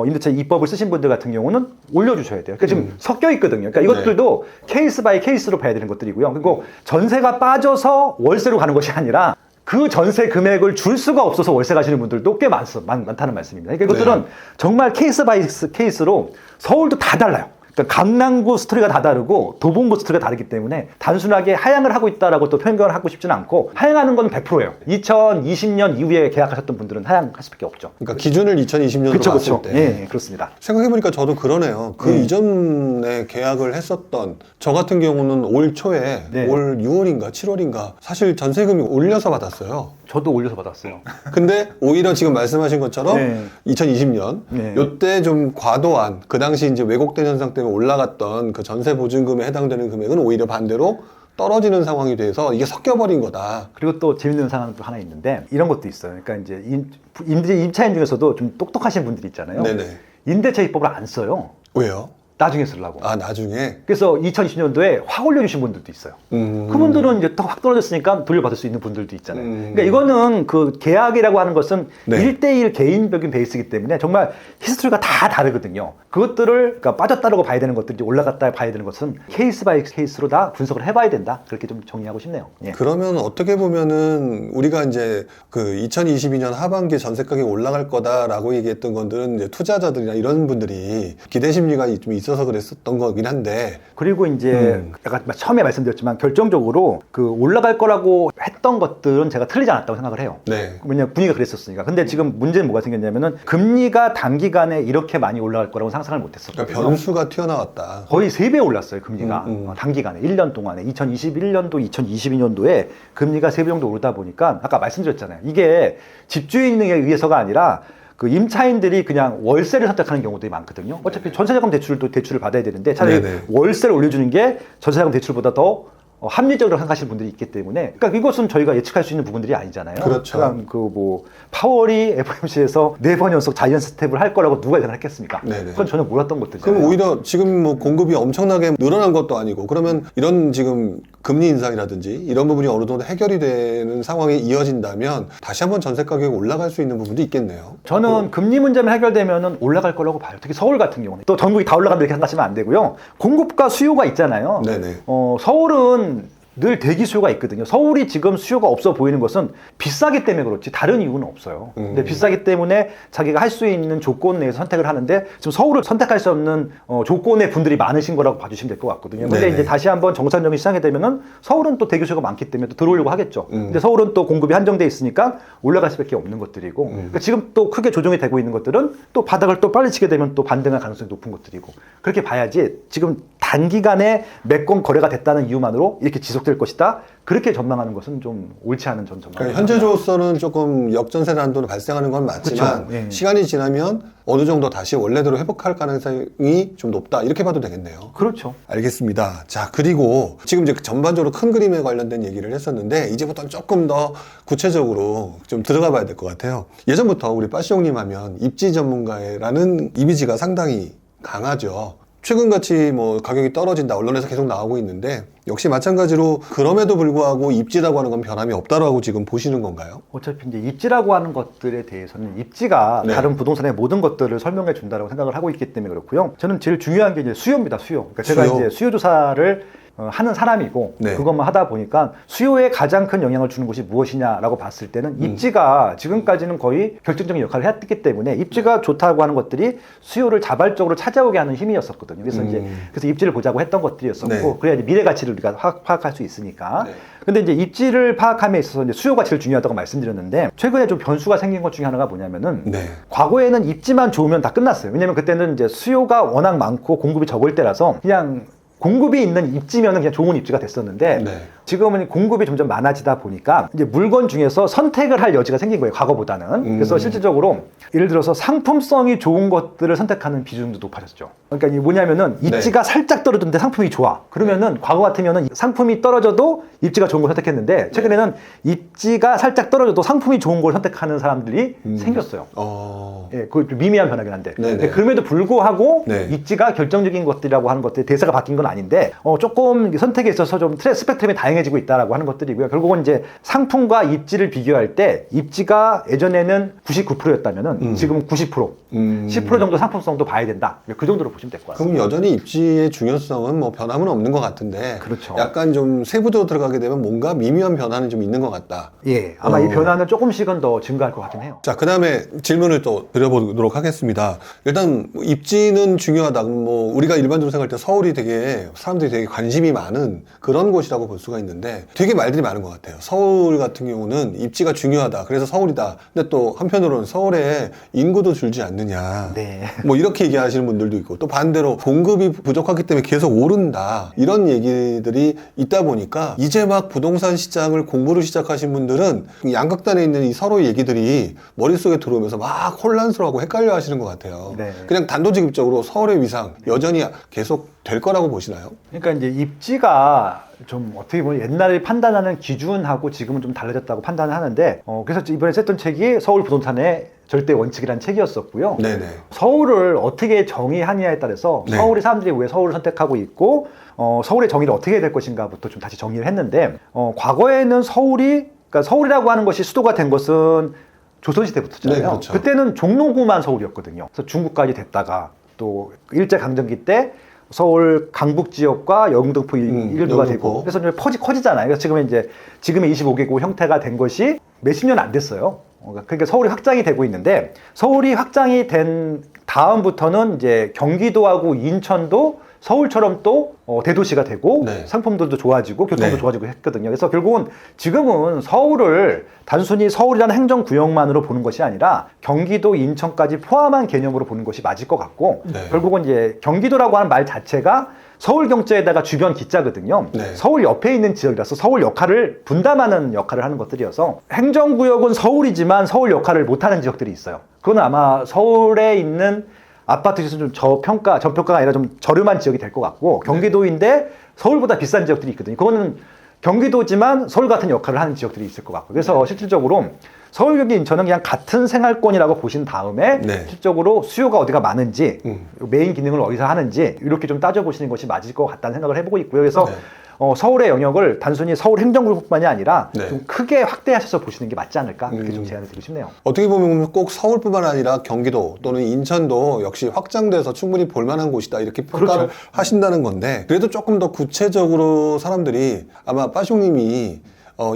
임대차 입법을 쓰신 분들 같은 경우는 올려주셔야 돼요. 그러니까 지금 섞여 있거든요. 그러니까 이것들도 케이스 바이 케이스로 봐야 되는 것들이고요. 그리고 전세가 빠져서 월세로 가는 것이 아니라 그 전세 금액을 줄 수가 없어서 월세 가시는 분들도 꽤 많다는 말씀입니다. 그러니까 이것들은 정말 케이스 바이 케이스로 서울도 다 달라요. 그러니까 강남구 스토리가 다 다르고 도봉구 스토리가 다르기 때문에 단순하게 하향을 하고 있다라고 또 편견을 하고 싶지는 않고 하향하는 건 100%예요. 2020년 이후에 계약하셨던 분들은 하향할 수밖에 없죠. 그러니까 기준을 2020년으로 그쵸, 봤을 그쵸. 때 예, 그렇습니다. 생각해보니까 저도 그러네요. 그 이전에 계약을 했었던 저 같은 경우는 올 초에 네. 올 6월인가 7월인가 사실 전세금이 올려서 받았어요. 저도 올려서 받았어요. 근데 오히려 지금 말씀하신 것처럼 네. 2020년 네. 요때 좀 과도한 그 당시 이제 왜곡된 현상 때문에 올라갔던 그 전세 보증금에 해당되는 금액은 오히려 반대로 떨어지는 상황이 돼서 이게 섞여버린 거다. 그리고 또 재밌는 상황도 하나 있는데 이런 것도 있어요. 그러니까 이제 임차인 중에서도 좀 똑똑하신 분들이 있잖아요. 네네. 임대차 입법을 안 써요. 왜요? 나중에 쓰려고. 아 나중에. 그래서 2020년도에 확 올려주신 분들도 있어요. 그분들은 이제 확 떨어졌으니까 돌려받을 수 있는 분들도 있잖아요. 그러니까 이거는 그 계약이라고 하는 것은 네. 1대1 개인적인 베이스이기 때문에 정말 히스토리가 다 다르거든요. 그것들을 그러니까 빠졌다라고 봐야 되는 것들이 올라갔다 봐야 되는 것은 케이스 바이 케이스로 다 분석을 해봐야 된다. 그렇게 좀 정리하고 싶네요. 예. 그러면 어떻게 보면은 우리가 이제 그 2022년 하반기 전세 가격이 올라갈 거다라고 얘기했던 것들은 이제 투자자들이나 이런 분들이 기대 심리가 좀 있어서 그랬었던 거긴 한데 그리고 이제 약간 처음에 말씀드렸지만 결정적으로 그 올라갈 거라고 했던 것들은 제가 틀리지 않았다고 생각을 해요. 네. 왜냐면 분위기가 그랬었으니까. 근데 지금 문제는 뭐가 생겼냐면은 금리가 단기간에 이렇게 많이 올라갈 거라고 상상을 못했었거든요. 그러니까 변수가 튀어나왔다. 거의 3배 올랐어요, 금리가. 단기간에 1년 동안에 2021년도, 2022년도에 금리가 3배 정도 오르다 보니까 아까 말씀드렸잖아요. 이게 집주인에 의해서가 아니라 그 임차인들이 그냥 월세를 선택하는 경우들이 많거든요. 어차피 전세자금 대출을 받아야 되는데 차라리 네네. 월세를 올려주는 게 전세자금 대출보다 더 합리적으로 생각하시는 분들이 있기 때문에 그러니까 이것은 저희가 예측할 수 있는 부분들이 아니잖아요. 그렇죠. 그냥 그 뭐 파월이 FOMC에서 4번 연속 자이언트 스텝을 할 거라고 누가 예상했겠습니까? 네네. 그건 전혀 몰랐던 것들이잖아요. 그럼 오히려 지금 뭐 공급이 엄청나게 늘어난 것도 아니고 그러면 이런 지금 금리 인상이라든지 이런 부분이 어느 정도 해결이 되는 상황이 이어진다면 다시 한번 전세 가격이 올라갈 수 있는 부분도 있겠네요. 저는 금리 문제만 해결되면 올라갈 거라고 봐요. 특히 서울 같은 경우는. 또 전국이 다 올라간다 이렇게 생각하시면 안 되고요. 공급과 수요가 있잖아요. 네네. 서울은 늘 대기 수요가 있거든요. 서울이 지금 수요가 없어 보이는 것은 비싸기 때문에 그렇지 다른 이유는 없어요. 근데 비싸기 때문에 자기가 할 수 있는 조건 내에서 선택을 하는데 지금 서울을 선택할 수 없는 조건의 분들이 많으신 거라고 봐주시면 될 것 같거든요. 근데 네네. 이제 다시 한번 정상적인 시장이 되면은 서울은 또 대기 수요가 많기 때문에 또 들어오려고 하겠죠. 근데 서울은 또 공급이 한정돼 있으니까 올라갈 수밖에 없는 것들이고 그러니까 지금 또 크게 조정이 되고 있는 것들은 또 바닥을 또 빨리 치게 되면 또 반등할 가능성이 높은 것들이고 그렇게 봐야지 지금 단기간에 몇 건 거래가 됐다는 이유만으로 이렇게 지속될 것이다. 그렇게 전망하는 것은 좀 옳지 않은 전 전망입니다. 그러니까 현재로서는 조금 역전세 난도로 발생하는 건 맞지만 그쵸. 예. 시간이 지나면 어느 정도 다시 원래대로 회복할 가능성이 좀 높다 이렇게 봐도 되겠네요. 그렇죠. 알겠습니다. 자, 그리고 지금 이제 전반적으로 큰 그림에 관련된 얘기를 했었는데 이제부터는 조금 더 구체적으로 좀 들어가 봐야 될 것 같아요. 예전부터 우리 빠시용님 하면 입지 전문가라는 이미지가 상당히 강하죠. 최근같이 뭐 가격이 떨어진다 언론에서 계속 나오고 있는데 역시 마찬가지로 그럼에도 불구하고 입지라고 하는 건 변함이 없다라고 지금 보시는 건가요? 어차피 이제 입지라고 하는 것들에 대해서는 입지가 네. 다른 부동산의 모든 것들을 설명해 준다라고 생각을 하고 있기 때문에 그렇고요. 저는 제일 중요한 게 이제 수요입니다. 수요. 그러니까 제가 수요. 이제 수요 조사를 하는 사람이고 네. 그것만 하다 보니까 수요에 가장 큰 영향을 주는 것이 무엇이냐라고 봤을 때는 입지가 지금까지는 거의 결정적인 역할을 했기 때문에 입지가 좋다고 하는 것들이 수요를 자발적으로 찾아오게 하는 힘이었었거든요. 그래서 이제 그래서 입지를 보자고 했던 것들이었었고 네. 그래야 이제 미래 가치를 우리가 파악할 수 있으니까. 네. 근데 이제 입지를 파악함에 있어서 이제 수요가 제일 중요하다고 말씀드렸는데 최근에 좀 변수가 생긴 것 중에 하나가 뭐냐면은 네. 과거에는 입지만 좋으면 다 끝났어요. 왜냐면 그때는 이제 수요가 워낙 많고 공급이 적을 때라서 그냥 공급이 있는 입지면은 그냥 좋은 입지가 됐었는데 네. 지금은 공급이 점점 많아지다 보니까 이제 물건 중에서 선택을 할 여지가 생긴 거예요. 과거보다는. 그래서 실질적으로 예를 들어서 상품성이 좋은 것들을 선택하는 비중도 높아졌죠. 그러니까 이게 뭐냐면은 입지가 살짝 떨어졌는데 상품이 좋아. 그러면은 과거 같으면은 상품이 떨어져도 입지가 좋은 걸 선택했는데 최근에는 입지가 살짝 떨어져도 상품이 좋은 걸 선택하는 사람들이 생겼어요. 예, 그 미미한 변화긴 한데. 네네. 그럼에도 불구하고 네. 입지가 결정적인 것들이라고 하는 것들이 대세가 바뀐 건 아닌데 조금 선택에 있어서 좀 스펙트럼이 다양해지고 있다라고 하는 것들이고요. 결국은 이제 상품과 입지를 비교할 때 입지가 예전에는 99%였다면은 지금은 90%. 10% 정도 상품성도 봐야 된다. 그 정도로 보시면 될 것 같습니다. 그럼 여전히 입지의 중요성은 뭐 변함은 없는 것 같은데 그렇죠. 약간 좀 세부적으로 들어가게 되면 뭔가 미묘한 변화는 좀 있는 것 같다. 예, 아마 이 변화는 조금씩은 더 증가할 것 같긴 해요. 자, 그 다음에 질문을 또 드려보도록 하겠습니다. 일단 뭐 입지는 중요하다. 뭐 우리가 일반적으로 생각할 때 서울이 되게 사람들이 되게 관심이 많은 그런 곳이라고 볼 수가 있는데 되게 말들이 많은 것 같아요. 서울 같은 경우는 입지가 중요하다. 그래서 서울이다. 근데 또 한편으로는 서울에 인구도 줄지 않느냐. 네. 뭐 이렇게 얘기하시는 분들도 있고 또 반대로 공급이 부족하기 때문에 계속 오른다. 이런 얘기들이 있다 보니까 이제 막 부동산 시장을 공부를 시작하신 분들은 양극단에 있는 이 서로의 얘기들이 머릿속에 들어오면서 막 혼란스러워하고 헷갈려 하시는 것 같아요. 네. 그냥 단도직입적으로 서울의 위상 여전히 계속 될 거라고 보시나요? 그러니까 이제 입지가 좀 어떻게 보면 옛날에 판단하는 기준하고 지금은 좀 달라졌다고 판단을 하는데 그래서 이번에 썼던 책이 서울 부동산의 절대 원칙이라는 책이었었고요. 네네. 서울을 어떻게 정의하느냐에 따라서 네. 서울의 사람들이 왜 서울을 선택하고 있고 서울의 정의를 어떻게 해야 될 것인가부터 좀 다시 정의를 했는데 과거에는 그러니까 서울이라고 하는 것이 수도가 된 것은 조선시대부터잖아요. 네, 그렇죠. 그때는 종로구만 서울이었거든요. 그래서 중국까지 됐다가 또 일제강점기 때 서울 강북 지역과 영등포 일부가 영등포. 되고 그래서 이제 커지잖아요. 그래서 지금의 25개국 형태가 된 것이 몇십 년 안 됐어요. 그러니까 서울이 확장이 되고 있는데 서울이 확장이 된 다음부터는 이제 경기도하고 인천도 서울처럼 또 대도시가 되고 네. 상품들도 좋아지고 교통도 네. 좋아지고 했거든요. 그래서 결국은 지금은 서울을 단순히 서울이라는 행정구역만으로 보는 것이 아니라 경기도, 인천까지 포함한 개념으로 보는 것이 맞을 것 같고 네. 결국은 이제 경기도라고 하는 말 자체가 서울 경제에다가 주변 기자거든요. 네. 서울 옆에 있는 지역이라서 서울 역할을 분담하는 역할을 하는 것들이어서 행정구역은 서울이지만 서울 역할을 못하는 지역들이 있어요. 그건 아마 서울에 있는 아파트 지수는 좀 저평가가 아니라 좀 저렴한 지역이 될 것 같고 경기도인데 서울보다 비싼 지역들이 있거든요. 그거는 경기도지만 서울 같은 역할을 하는 지역들이 있을 것 같고 그래서 실질적으로 서울, 경기, 인천은 그냥 같은 생활권이라고 보신 다음에 네. 실질적으로 수요가 어디가 많은지 메인 기능을 어디서 하는지 이렇게 좀 따져보시는 것이 맞을 것 같다는 생각을 해보고 있고요. 그래서 네. 서울의 영역을 단순히 서울 행정구역뿐만이 아니라 네. 좀 크게 확대하셔서 보시는 게 맞지 않을까 그렇게 좀 제안을 드리고 싶네요. 어떻게 보면 꼭 서울뿐만 아니라 경기도 또는 인천도 역시 확장돼서 충분히 볼만한 곳이다 이렇게 평가를 그렇죠. 하신다는 건데 그래도 조금 더 구체적으로 사람들이 아마 빠숑님이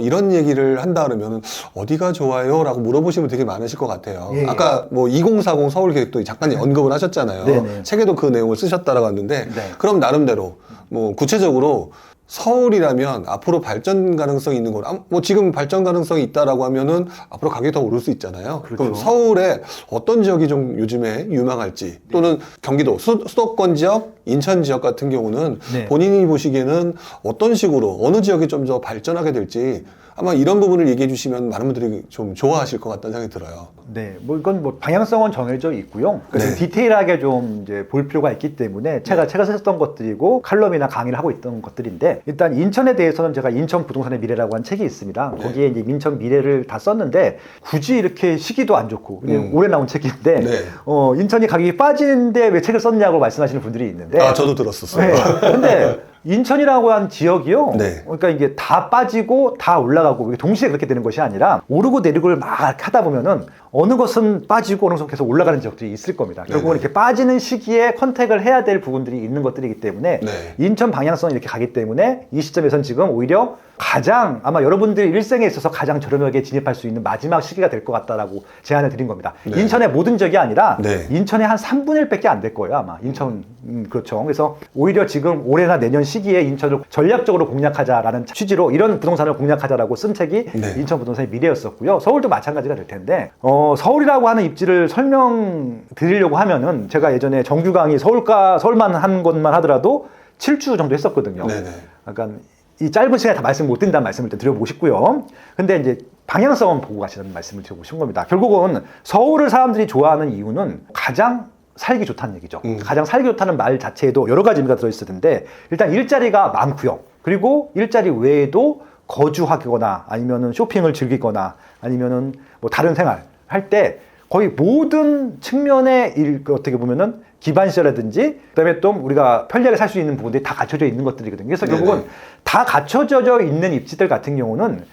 이런 얘기를 한다 그러면 어디가 좋아요? 라고 물어보시면 되게 많으실 것 같아요. 예. 아까 뭐 2040 서울계획도 잠깐 언급을 하셨잖아요. 네네. 책에도 그 내용을 쓰셨다라고 하는데 네. 그럼 나름대로 뭐 구체적으로 서울이라면 앞으로 발전 가능성이 있는 곳, 뭐 지금 발전 가능성이 있다라고 하면은 앞으로 가격이 더 오를 수 있잖아요. 그렇죠. 그럼 서울에 어떤 지역이 좀 요즘에 유망할지 또는 경기도 수도권 지역, 인천 지역 같은 경우는 네. 본인이 보시기에는 어떤 식으로 어느 지역이 좀 더 발전하게 될지 아마 이런 부분을 얘기해 주시면 많은 분들이 좀 좋아하실 것 같다는 생각이 들어요. 네, 뭐 이건 뭐 방향성은 정해져 있고요. 그래서 네. 디테일하게 좀 이제 볼 필요가 있기 때문에 제가 썼던 것들이고 칼럼이나 강의를 하고 있던 것들인데 일단 인천에 대해서는 제가 인천 부동산의 미래라고 한 책이 있습니다. 네. 거기에 이제 인천 미래를 다 썼는데 굳이 이렇게 시기도 안 좋고 그냥 올해 나온 책인데 네. 인천이 가격이 빠지는데 왜 책을 썼냐고 말씀하시는 분들이 있는데 저도 들었었어요. 네. 근데 인천이라고 한 지역이요. 네. 그러니까 이게 다 빠지고 다 올라가고 이게 동시에 그렇게 되는 것이 아니라 오르고 내리고를 막 하다 보면은 어느 것은 빠지고 어느 것은 계속 올라가는 지역들이 있을 겁니다. 결국은 네네. 이렇게 빠지는 시기에 컨택을 해야 될 부분들이 있는 것들이기 때문에 네. 인천 방향성이 이렇게 가기 때문에 이 시점에선 지금 오히려 가장 아마 여러분들 일생에 있어서 가장 저렴하게 진입할 수 있는 마지막 시기가 될 것 같다라고 제안을 드린 겁니다. 네. 인천의 모든 지역이 아니라 네. 인천의 한 3분의 1밖에 안 될 거예요 아마 인천 그렇죠. 그래서 오히려 지금 올해나 내년 시기에 인천을 전략적으로 공략하자라는 취지로 이런 부동산을 공략하자라고 쓴 책이 네. 인천 부동산의 미래였었고요. 서울도 마찬가지가 될 텐데 서울이라고 하는 입지를 설명드리려고 하면은 제가 예전에 정규 강의 서울만 한 것만 하더라도 7주 정도 했었거든요. 네네. 약간 이 짧은 시간에 다 말씀 못 드린다는 말씀을 좀 드려보고 싶고요. 근데 이제 방향성은 보고 가시라는 말씀을 드리고 싶은 겁니다. 결국은 서울을 사람들이 좋아하는 이유는 가장 살기 좋다는 얘기죠. 가장 살기 좋다는 말 자체에도 여러 가지 의미가 들어있을 텐데 일단 일자리가 많고요. 그리고 일자리 외에도 거주하거나 아니면은 쇼핑을 즐기거나 아니면은 뭐 다른 생활 할 때 거의 모든 측면의 어떻게 보면은 기반시설이라든지 그다음에 또 우리가 편리하게 살 수 있는 부분들이 다 갖춰져 있는 것들이거든요. 그래서 결국은 다 갖춰져 있는 입지들 같은 경우는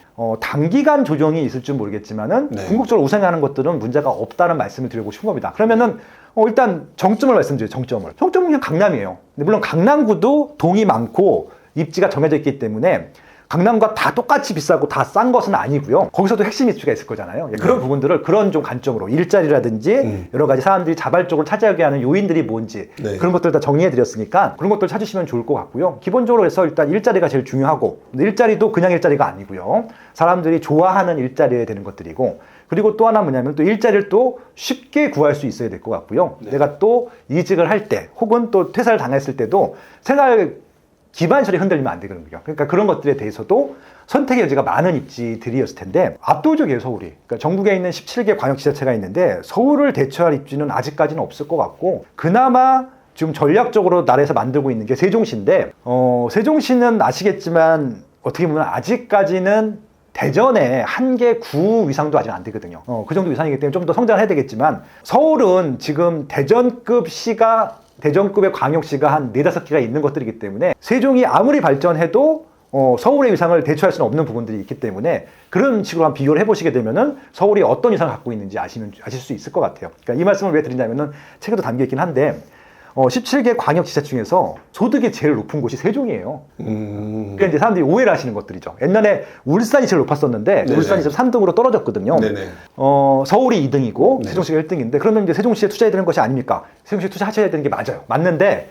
단기간 조정이 있을 줄 모르겠지만은 네. 궁극적으로 우상하는 것들은 문제가 없다는 말씀을 드리고 싶은 겁니다. 그러면은 일단 정점을 말씀드려요. 정점은 그냥 강남이에요. 근데 물론 강남구도 동이 많고 입지가 정해져 있기 때문에 강남과 다 똑같이 비싸고 다 싼 것은 아니고요. 거기서도 핵심 입지가 있을 거잖아요. 그런 부분들을 그런 좀 관점으로 일자리라든지 여러 가지 사람들이 자발적으로 차지하게 하는 요인들이 뭔지 네. 그런 것들 다 정리해 드렸으니까 그런 것들 찾으시면 좋을 것 같고요. 기본적으로 해서 일단 일자리가 제일 중요하고 근데 일자리도 그냥 일자리가 아니고요. 사람들이 좋아하는 일자리에 되는 것들이고 그리고 또 하나 뭐냐면 또 일자리를 또 쉽게 구할 수 있어야 될 것 같고요. 내가 또 이직을 할 때 혹은 또 퇴사를 당했을 때도 생활 기반시설이 흔들리면 안 되거든요. 그러니까 그런 것들에 대해서도 선택의 여지가 많은 입지들이었을 텐데 압도적이에요, 서울이. 그러니까 전국에 있는 17개 광역지자체가 있는데 서울을 대처할 입지는 아직까지는 없을 것 같고 그나마 지금 전략적으로 나라에서 만들고 있는 게 세종시인데 세종시는 아시겠지만 어떻게 보면 아직까지는 대전에 한 개 구 이상도 아직 안 되거든요. 그 정도 이상이기 때문에 좀 더 성장을 해야 되겠지만 서울은 지금 대전급 시가 대전급의 광역시가 한 4-5개가 있는 것들이기 때문에 세종이 아무리 발전해도 서울의 위상을 대처할 수는 없는 부분들이 있기 때문에 그런 식으로 한번 비교를 해보시게 되면은 서울이 어떤 위상을 갖고 있는지 아실 수 있을 것 같아요. 그러니까 이 말씀을 왜 드리냐면은 책에도 담겨 있긴 한데 17개 광역지자 중에서 소득이 제일 높은 곳이 세종이에요. 그러니까 이제 사람들이 오해를 하시는 것들이죠. 옛날에 울산이 제일 높았었는데 네네. 울산이 지금 3등으로 떨어졌거든요. 네네. 서울이 2등이고 네. 세종시가 1등인데 그러면 이제 세종시에 투자해야 되는 것이 아닙니까? 세종시에 투자하셔야 되는 게 맞아요. 맞는데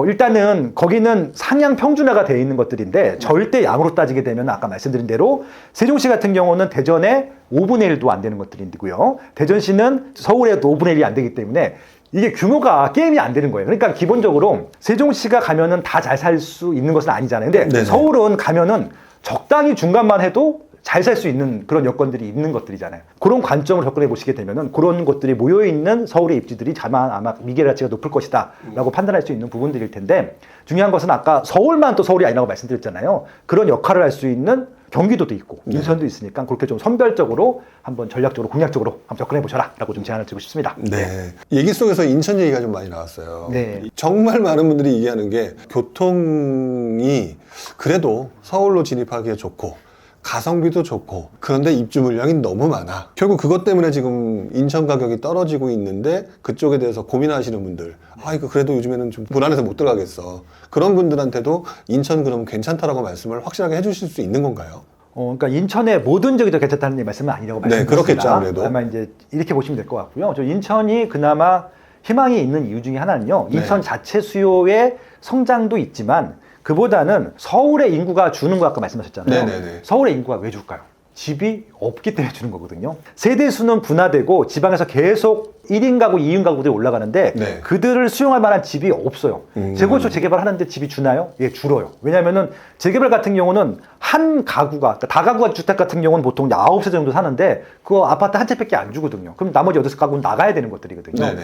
일단은 거기는 상향 평준화가 되어 있는 것들인데 절대 양으로 따지게 되면 아까 말씀드린 대로 세종시 같은 경우는 대전의 5분의 1도 안 되는 것들이고요. 대전시는 서울의 5분의 1이 안 되기 때문에 이게 규모가 게임이 안 되는 거예요. 그러니까 기본적으로 세종시가 가면은 다 잘 살 수 있는 것은 아니잖아요. 근데 네네. 서울은 가면은 적당히 중간만 해도 잘 살 수 있는 그런 여건들이 있는 것들이잖아요. 그런 관점으로 접근해 보시게 되면은 그런 것들이 모여있는 서울의 입지들이 아마 미래 가치가 높을 것이다 라고 판단할 수 있는 부분들일 텐데 중요한 것은 아까 서울만 또 서울이 아니라고 말씀드렸잖아요. 그런 역할을 할 수 있는 경기도도 있고 인천도 있으니까 그렇게 좀 선별적으로 한번 전략적으로 공략적으로 한번 접근해 보셔라 라고 좀 제안을 드리고 싶습니다. 네. 얘기 속에서 인천 얘기가 좀 많이 나왔어요. 네. 정말 많은 분들이 얘기하는 게 교통이 그래도 서울로 진입하기에 좋고 가성비도 좋고 그런데 입주 물량이 너무 많아. 결국 그것 때문에 지금 인천 가격이 떨어지고 있는데 그쪽에 대해서 고민하시는 분들 이거 그래도 요즘에는 좀 불안해서 못 들어가겠어. 그런 분들한테도 인천 그럼 괜찮다라고 말씀을 확실하게 해주실 수 있는 건가요? 그러니까 인천의 모든 지역이 다 괜찮다는 말씀은 아니라고 네, 말씀드렸습니다. 그렇겠죠, 아무래도. 아마 이제 이렇게 보시면 될 것 같고요. 저 인천이 그나마 희망이 있는 이유 중에 하나는요. 네. 인천 자체 수요의 성장도 있지만 그보다는 서울의 인구가 주는 거 아까 말씀하셨잖아요. 네네네. 서울의 인구가 왜 줄까요? 집이 없기 때문에 주는 거거든요. 세대수는 분화되고 지방에서 계속 1인 가구, 2인 가구들이 올라가는데 네. 그들을 수용할 만한 집이 없어요. 재건축 재개발하는데 집이 주나요? 예, 줄어요. 왜냐하면은 재개발 같은 경우는 한 가구가, 그러니까 다가구 주택 같은 경우는 보통 9세 정도 사는데 그 아파트 한 채밖에 안 주거든요. 그럼 나머지 8가구는 나가야 되는 것들이거든요. 네네.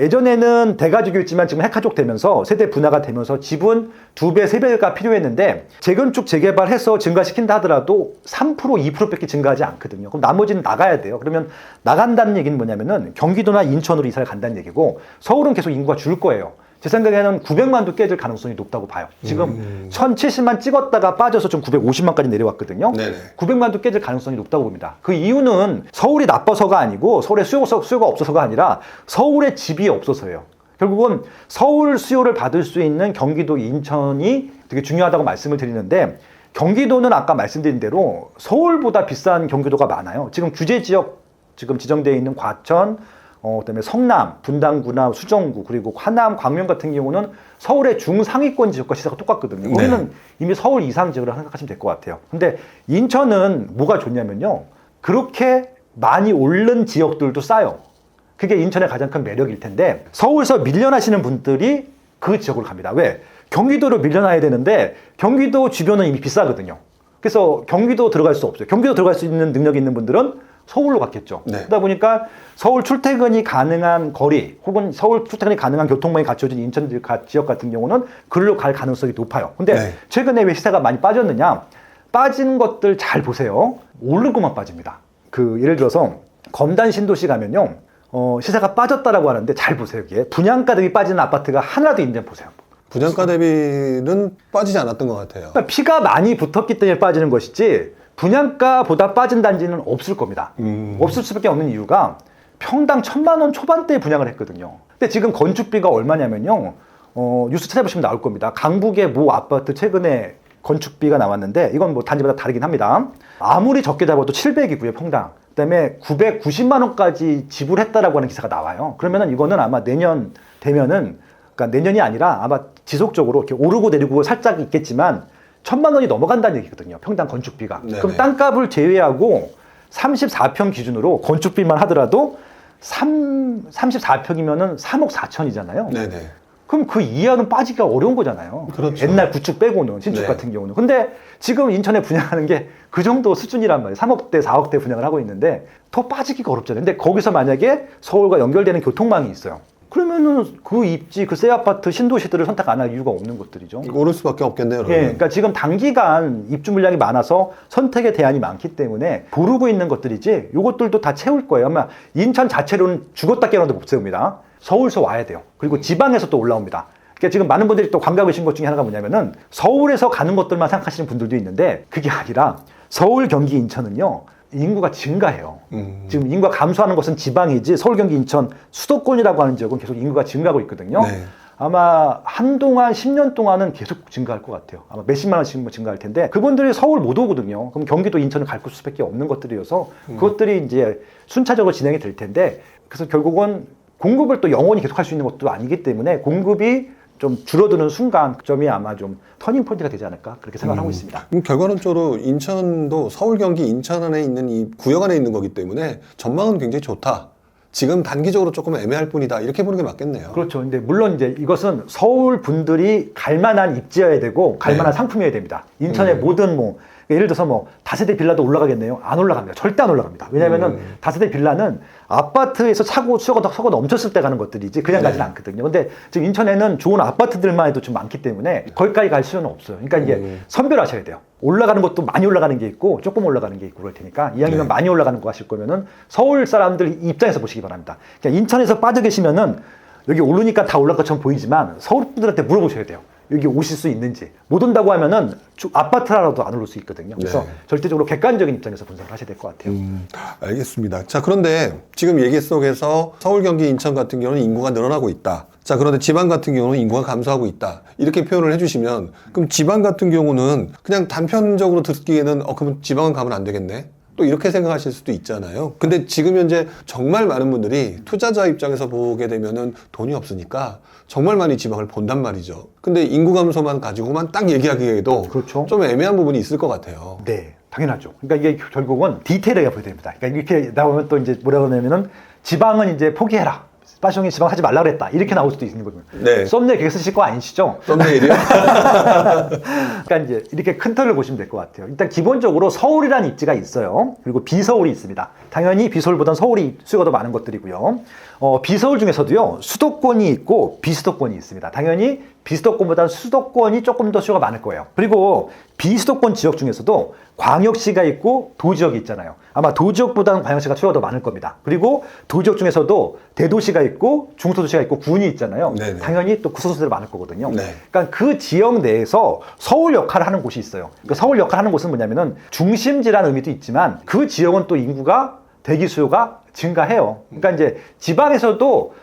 예전에는 대가족이었지만 지금 핵가족 되면서 세대 분화가 되면서 집은 2배, 3배가 필요했는데 재건축 재개발해서 증가시킨다 하더라도 3%, 2%밖에 증가하지 않거든요. 그럼 나머지는 나가야 돼요. 그러면 나간다는 얘기는 뭐냐면은 경기도나 인천으로 이사를 간다는 얘기고 서울은 계속 인구가 줄 거예요. 제 생각에는 900만도 깨질 가능성이 높다고 봐요. 지금 1070만 찍었다가 빠져서 좀 950만까지 내려왔거든요. 네네. 900만도 깨질 가능성이 높다고 봅니다. 그 이유는 서울이 나빠서가 아니고 서울에 수요가 없어서가 아니라 서울에 집이 없어서예요. 결국은 서울 수요를 받을 수 있는 경기도, 인천이 되게 중요하다고 말씀을 드리는데 경기도는 아까 말씀드린 대로 서울보다 비싼 경기도가 많아요. 지금 규제 지역 지금 지정되어 있는 과천, 그다음에 성남, 분당구나 수정구 그리고 하남, 광명 같은 경우는 서울의 중상위권 지역과 시세가 똑같거든요. 거기는 이미 서울 이상 지역으로 생각하시면 될 것 같아요. 근데 인천은 뭐가 좋냐면요. 그렇게 많이 오른 지역들도 싸요. 그게 인천의 가장 큰 매력일 텐데 서울에서 밀려나시는 분들이 그 지역으로 갑니다. 왜? 경기도로 밀려나야 되는데 경기도 주변은 이미 비싸거든요. 그래서 경기도 들어갈 수 없어요. 경기도 들어갈 수 있는 능력이 있는 분들은 서울로 갔겠죠. 네. 그러다 보니까 서울 출퇴근이 가능한 거리 혹은 서울 출퇴근이 가능한 교통망이 갖춰진 인천 지역 같은 경우는 그리로 갈 가능성이 높아요. 근데 네. 최근에 왜 시세가 많이 빠졌느냐? 빠진 것들 잘 보세요. 오른 것만 빠집니다. 예를 들어서 검단 신도시 가면요. 시세가 빠졌다라고 하는데 잘 보세요. 여기에 분양가 대비 빠지는 아파트가 하나도 있는지 보세요. 분양가 대비는 빠지지 않았던 것 같아요. 그러니까 피가 많이 붙었기 때문에 빠지는 것이지 분양가보다 빠진 단지는 없을 겁니다. 없을 수밖에 없는 이유가 평당 1,000만 원 초반대에 분양을 했거든요. 근데 지금 건축비가 얼마냐면요. 뉴스 찾아보시면 나올 겁니다. 강북의 모 아파트 최근에 건축비가 나왔는데 이건 뭐 단지마다 다르긴 합니다. 아무리 적게 잡아도 700이고요, 평당. 그다음에 990만 원까지 지불했다라고 하는 기사가 나와요. 그러면은 이거는 아마 내년 되면은, 그러니까 내년이 아니라 아마 지속적으로 이렇게 오르고 내리고 살짝 있겠지만 1,000만 원이 넘어간다는 얘기거든요, 평당 건축비가. 네네. 그럼 땅값을 제외하고 34평 기준으로 건축비만 하더라도 34평이면은 3억 4천이잖아요. 네네. 그럼 그 이하는 빠지기가 어려운 거잖아요. 그렇죠. 옛날 구축 빼고는, 신축 네. 같은 경우는. 근데 지금 인천에 분양하는 게 그 정도 수준이란 말이에요. 3억대, 4억대 분양을 하고 있는데 더 빠지기가 어렵잖아요. 근데 거기서 만약에 서울과 연결되는 교통망이 있어요. 그러면은 그 입지, 그 새 아파트, 신도시들을 선택 안 할 이유가 없는 것들이죠. 오를 수밖에 없겠네요. 예, 그러면. 그러니까 지금 단기간 입주 물량이 많아서 선택의 대안이 많기 때문에 고르고 있는 것들이지 이것들도 다 채울 거예요. 아마 인천 자체로는 죽었다 깨어나도 못 세웁니다. 서울서 와야 돼요. 그리고 지방에서 또 올라옵니다. 그러니까 지금 많은 분들이 또 관광 오신 것 중에 하나가 뭐냐면은 서울에서 가는 것들만 생각하시는 분들도 있는데 그게 아니라 서울, 경기, 인천은요 인구가 증가해요. 지금 인구가 감소하는 것은 지방이지 서울, 경기, 인천 수도권이라고 하는 지역은 계속 인구가 증가하고 있거든요. 네. 아마 한동안 10년 동안은 계속 증가할 것 같아요. 아마 몇십만 원씩 뭐 증가할 텐데 그분들이 서울 못 오거든요. 그럼 경기도, 인천을 갈 수밖에 없는 것들이어서 그것들이 이제 순차적으로 진행이 될 텐데 그래서 결국은 공급을 또 영원히 계속할 수 있는 것도 아니기 때문에 공급이 좀 줄어드는 순간 그 점이 아마 좀 터닝 포인트가 되지 않을까 그렇게 생각하고 있습니다. 그럼 결과론적으로 인천도 서울, 경기, 인천 안에 있는 이 구역 안에 있는 거기 때문에 전망은 굉장히 좋다. 지금 단기적으로 조금 애매할 뿐이다. 이렇게 보는 게 맞겠네요. 그렇죠. 근데 물론 이제 이것은 서울 분들이 갈 만한 입지여야 되고 갈 만한 상품이어야 됩니다. 인천의 모든 뭐 예를 들어서 뭐 다세대 빌라도 올라가겠네요? 안 올라갑니다. 절대 안 올라갑니다. 왜냐면은 다세대 빌라는 아파트에서 차고 수요가 서고 넘쳤을 때 가는 것들이지 그냥 가지는 않거든요. 근데 지금 인천에는 좋은 아파트들만 해도 좀 많기 때문에 거기까지 갈 수는 없어요. 그러니까 이게 선별하셔야 돼요. 올라가는 것도 많이 올라가는 게 있고 조금 올라가는 게 있고 그럴 테니까 이왕이면 많이 올라가는 거 하실 거면은 서울 사람들 입장에서 보시기 바랍니다. 그러니까 인천에서 빠져 계시면은 여기 오르니까 다 올라갈 것처럼 보이지만 서울 분들한테 물어보셔야 돼요. 여기 오실 수 있는지. 못 온다고 하면은 아파트라도 안 오를 수 있거든요. 그래서 네. 절대적으로 객관적인 입장에서 분석을 하셔야 될 것 같아요. 알겠습니다. 자, 그런데 지금 얘기 속에서 서울, 경기, 인천 같은 경우는 인구가 늘어나고 있다. 자, 그런데 지방 같은 경우는 인구가 감소하고 있다. 이렇게 표현을 해주시면 그럼 지방 같은 경우는 그냥 단편적으로 듣기에는 그럼 지방은 가면 안 되겠네. 또 이렇게 생각하실 수도 있잖아요. 근데 지금 현재 정말 많은 분들이 투자자 입장에서 보게 되면은 돈이 없으니까 정말 많이 지방을 본단 말이죠. 근데 인구 감소만 가지고만 딱 얘기하기에도 그렇죠. 좀 애매한 부분이 있을 것 같아요. 네, 당연하죠. 그러니까 이게 결국은 디테일하게 보여야 됩니다. 그러니까 이렇게 나오면 또 이제 뭐라고 하냐면은 지방은 이제 포기해라. 빠숑이 지방 하지 말라 그랬다. 이렇게 나올 수도 있는 거거든요. 네. 썸네일 그렇게 쓰실 거 아니시죠? 썸네일이요? 그러니까 이제 이렇게 큰 틀을 보시면 될 것 같아요. 일단 기본적으로 서울이라는 입지가 있어요. 그리고 비서울이 있습니다. 당연히 비서울보다는 서울이 수요가 더 많은 것들이고요. 비서울 중에서도요, 수도권이 있고 비수도권이 있습니다. 당연히 비수도권보다는 수도권이 조금 더 수요가 많을 거예요. 그리고 비수도권 지역 중에서도 광역시가 있고 도지역이 있잖아요. 아마 도지역보다는 광역시가 수요가 더 많을 겁니다. 그리고 도지역 중에서도 대도시가 있고 중소도시가 있고 군이 있잖아요. 네네. 당연히 또 구소도시들이 많을 거거든요. 네. 그러니까 그 지역 내에서 서울 역할을 하는 곳이 있어요. 그러니까 서울 역할을 하는 곳은 뭐냐면은 중심지라는 의미도 있지만 그 지역은 또 인구가 대기 수요가 증가해요. 그러니까 이제 지방에서도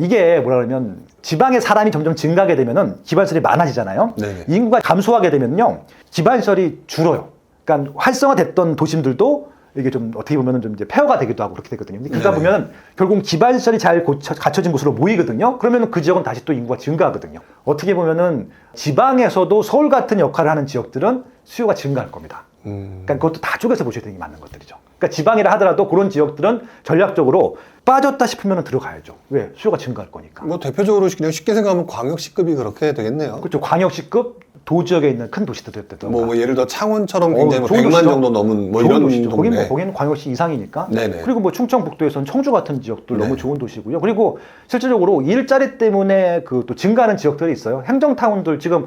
이게 뭐라 그러면 지방에 사람이 점점 증가하게 되면은 기반시설이 많아지잖아요. 네네. 인구가 감소하게 되면요 기반시설이 줄어요. 그러니까 활성화됐던 도심들도 이게 좀 어떻게 보면은 좀 이제 폐허가 되기도 하고 그렇게 되거든요. 그러다 네네. 보면 결국 기반시설이 잘 갖춰진 곳으로 모이거든요. 그러면 그 지역은 다시 또 인구가 증가하거든요. 어떻게 보면은 지방에서도 서울 같은 역할을 하는 지역들은 수요가 증가할 겁니다. 그러니까 그것도 다 쪼개서 보셔야 되는 게 맞는 것들이죠. 그러니까 지방이라 하더라도 그런 지역들은 전략적으로 빠졌다 싶으면 들어가야죠. 왜? 수요가 증가할 거니까. 뭐 대표적으로 그냥 쉽게 생각하면 광역시급이 그렇게 되겠네요. 그렇죠. 광역시급 도지역에 있는 큰 도시들이었던 뭐 예를 들어 창원처럼 굉장히 뭐 좋은 100만 도시죠. 정도 넘은 뭐 좋은 이런 도시죠. 동네. 거기는 광역시 이상이니까. 네네. 그리고 뭐 충청북도에서는 청주 같은 지역들 네. 너무 좋은 도시고요. 그리고 실질적으로 일자리 때문에 그 또 증가하는 지역들이 있어요. 행정타운들 지금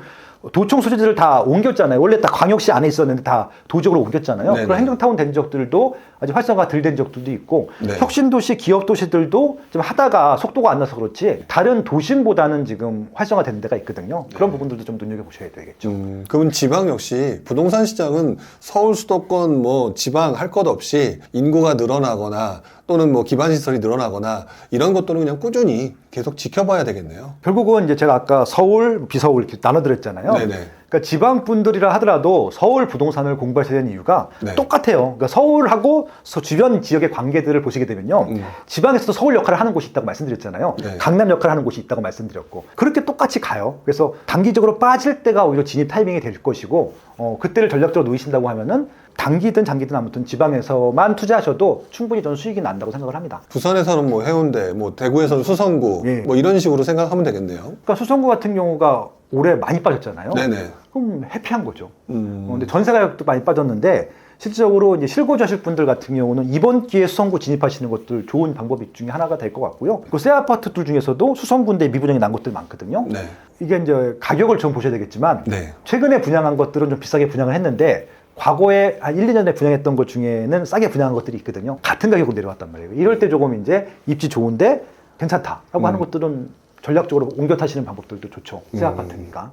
도청 소재들을 다 옮겼잖아요. 원래 다 광역시 안에 있었는데 다 도적으로 옮겼잖아요. 네네. 그런 행정타운 된 지역들도 아직 활성화 덜 된 지역들도 있고 네. 혁신도시, 기업도시들도 좀 하다가 속도가 안 나서 그렇지 다른 도심보다는 지금 활성화된 데가 있거든요. 그런 부분들도 좀 눈여겨보셔야 되겠죠. 그러면 지방 역시 부동산 시장은 서울 수도권 뭐 지방 할 것 없이 인구가 늘어나거나 또는 뭐 기반 시설이 늘어나거나 이런 것들은 그냥 꾸준히 계속 지켜봐야 되겠네요. 결국은 이제 제가 아까 서울, 비서울 이렇게 나눠드렸잖아요. 네네. 그러니까 지방 분들이라 하더라도 서울 부동산을 공부하셔야 되는 이유가 네. 똑같아요. 그러니까 서울하고 주변 지역의 관계들을 보시게 되면요. 지방에서도 서울 역할을 하는 곳이 있다고 말씀드렸잖아요. 네. 강남 역할을 하는 곳이 있다고 말씀드렸고 그렇게 똑같이 가요. 그래서 단기적으로 빠질 때가 오히려 진입 타이밍이 될 것이고 그때를 전략적으로 놓으신다고 하면은 단기든 장기든 아무튼 지방에서만 투자하셔도 충분히 저는 수익이 난다고 생각을 합니다. 부산에서는 뭐 해운대, 뭐 대구에서는 수성구, 예. 뭐 이런 식으로 생각하면 되겠네요. 그러니까 수성구 같은 경우가 올해 많이 빠졌잖아요. 네네. 그럼 해피한 거죠. 근데 전세 가격도 많이 빠졌는데 실질적으로 이제 실거주하실 분들 같은 경우는 이번 기회에 수성구 진입하시는 것들 좋은 방법 중에 하나가 될 것 같고요. 그 새 아파트들 중에서도 수성구인데 미분양이 난 것들 많거든요. 네. 이게 이제 가격을 좀 보셔야 되겠지만 네. 최근에 분양한 것들은 좀 비싸게 분양을 했는데 과거에 한 1, 2년 전에 분양했던 것 중에는 싸게 분양한 것들이 있거든요. 같은 가격으로 내려왔단 말이에요. 이럴 때 조금 이제 입지 좋은데 괜찮다라고 하는 것들은 전략적으로 옮겨 타시는 방법들도 좋죠. 새 아파트니까.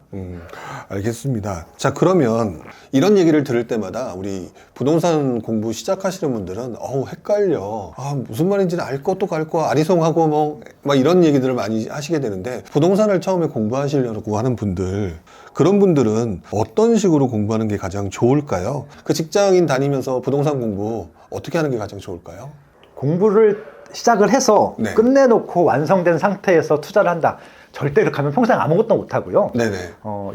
알겠습니다. 자, 그러면 이런 얘기를 들을 때마다 우리 부동산 공부 시작하시는 분들은 헷갈려. 무슨 말인지는 알 것도 알고 아리송하고 뭐 막 이런 얘기들을 많이 하시게 되는데 부동산을 처음에 공부하시려고 하는 분들 그런 분들은 어떤 식으로 공부하는 게 가장 좋을까요? 그 직장인 다니면서 부동산 공부 어떻게 하는 게 가장 좋을까요? 공부를 시작을 해서 네. 끝내놓고 완성된 상태에서 투자를 한다. 절대 이렇게 하면 평생 아무것도 못 하고요. 네네.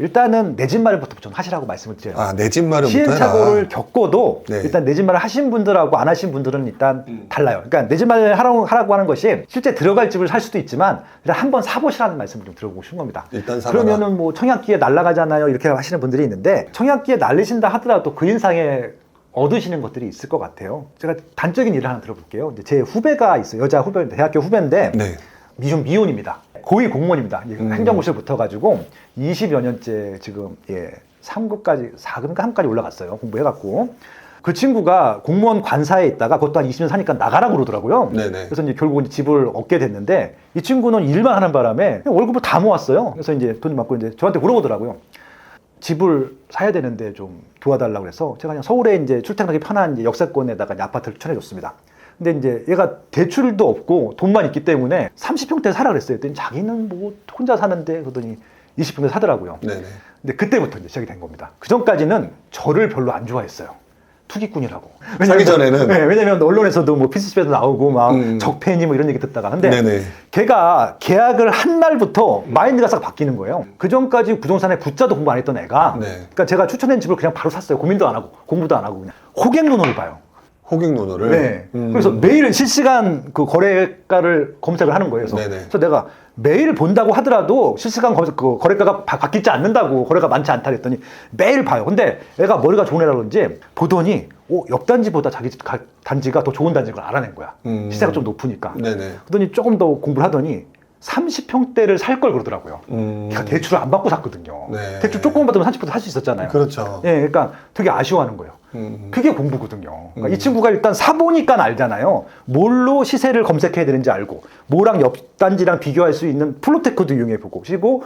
일단은 내 집 마련부터 좀 하시라고 말씀을 드려요. 내 집 마련부터 해라. 시행착오를 겪어도 네. 일단 내 집 마련 하신 분들하고 안 하신 분들은 일단 달라요. 그러니까 내 집 마련을 하라고 하는 것이 실제 들어갈 집을 살 수도 있지만 일단 한번 사보시라는 말씀을 좀 들어보고 싶은 겁니다. 일단 사봐라. 그러면은 뭐 청약기에 날아가잖아요. 이렇게 하시는 분들이 있는데 청약기에 날리신다 하더라도 그 인상에 얻으시는 것들이 있을 것 같아요. 제가 단적인 일을 하나 들어볼게요. 이제 제 후배가 있어요. 여자 후배, 대학교 후배인데 네. 미혼입니다. 고위 공무원입니다. 행정고시를 붙어가지고 20여 년째 지금 3급까지 4급인가 3급까지 올라갔어요. 공부해갖고 그 친구가 공무원 관사에 있다가 그것도 한 20년 사니까 나가라고 그러더라고요. 네네. 그래서 이제 결국 이제 집을 얻게 됐는데 이 친구는 일만 하는 바람에 월급을 다 모았어요. 그래서 이제 돈 받고 이제 저한테 물어보더라고요. 집을 사야 되는데 좀 도와달라고 그래서 제가 그냥 서울에 이제 출퇴근하기 편한 이제 역세권에다가 이제 아파트를 추천해줬습니다. 근데 이제 얘가 대출도 없고 돈만 있기 때문에 30평대 사라 그랬어요. 그랬더니 자기는 뭐 혼자 사는데 그러더니 20평대 사더라고요. 네네. 근데 그때부터 이제 시작이 된 겁니다. 그 전까지는 저를 별로 안 좋아했어요. 투기꾼이라고. 사기 전에는? 네, 왜냐면 언론에서도 뭐 피스집에도 나오고 막 적폐니 뭐 이런 얘기 듣다가. 근데 네네. 걔가 계약을 한 날부터 마인드가 싹 바뀌는 거예요. 그 전까지 부동산에 굿자도 공부 안 했던 애가. 네. 그러니까 제가 추천한 집을 그냥 바로 샀어요. 고민도 안 하고 공부도 안 하고 그냥 호갱 눈으로 봐요. 호갱 논어를. 네. 그래서 매일 실시간 그 거래가를 검색을 하는 거예요. 네네. 그래서 내가 매일 본다고 하더라도 실시간 그 거래가가 바뀌지 않는다고 거래가 많지 않다 그랬더니 매일 봐요. 근데 애가 머리가 좋은 애라 그런지 보더니 옆 단지보다 자기 집 단지가 더 좋은 단지인 걸 알아낸 거야. 시세가 좀 높으니까. 네네. 그러더니 조금 더 공부를 하더니 30평대를 살 걸 그러더라고요. 걔가 대출을 안 받고 샀거든요. 네. 대출 조금만 받으면 30평대 살 수 있었잖아요. 그렇죠. 예, 그러니까 되게 아쉬워하는 거예요. 그게 공부거든요. 그러니까 이 친구가 일단 사보니까 알잖아요. 뭘로 시세를 검색해야 되는지 알고, 뭐랑 옆 단지랑 비교할 수 있는 플로테크도 이용해보고, 그리고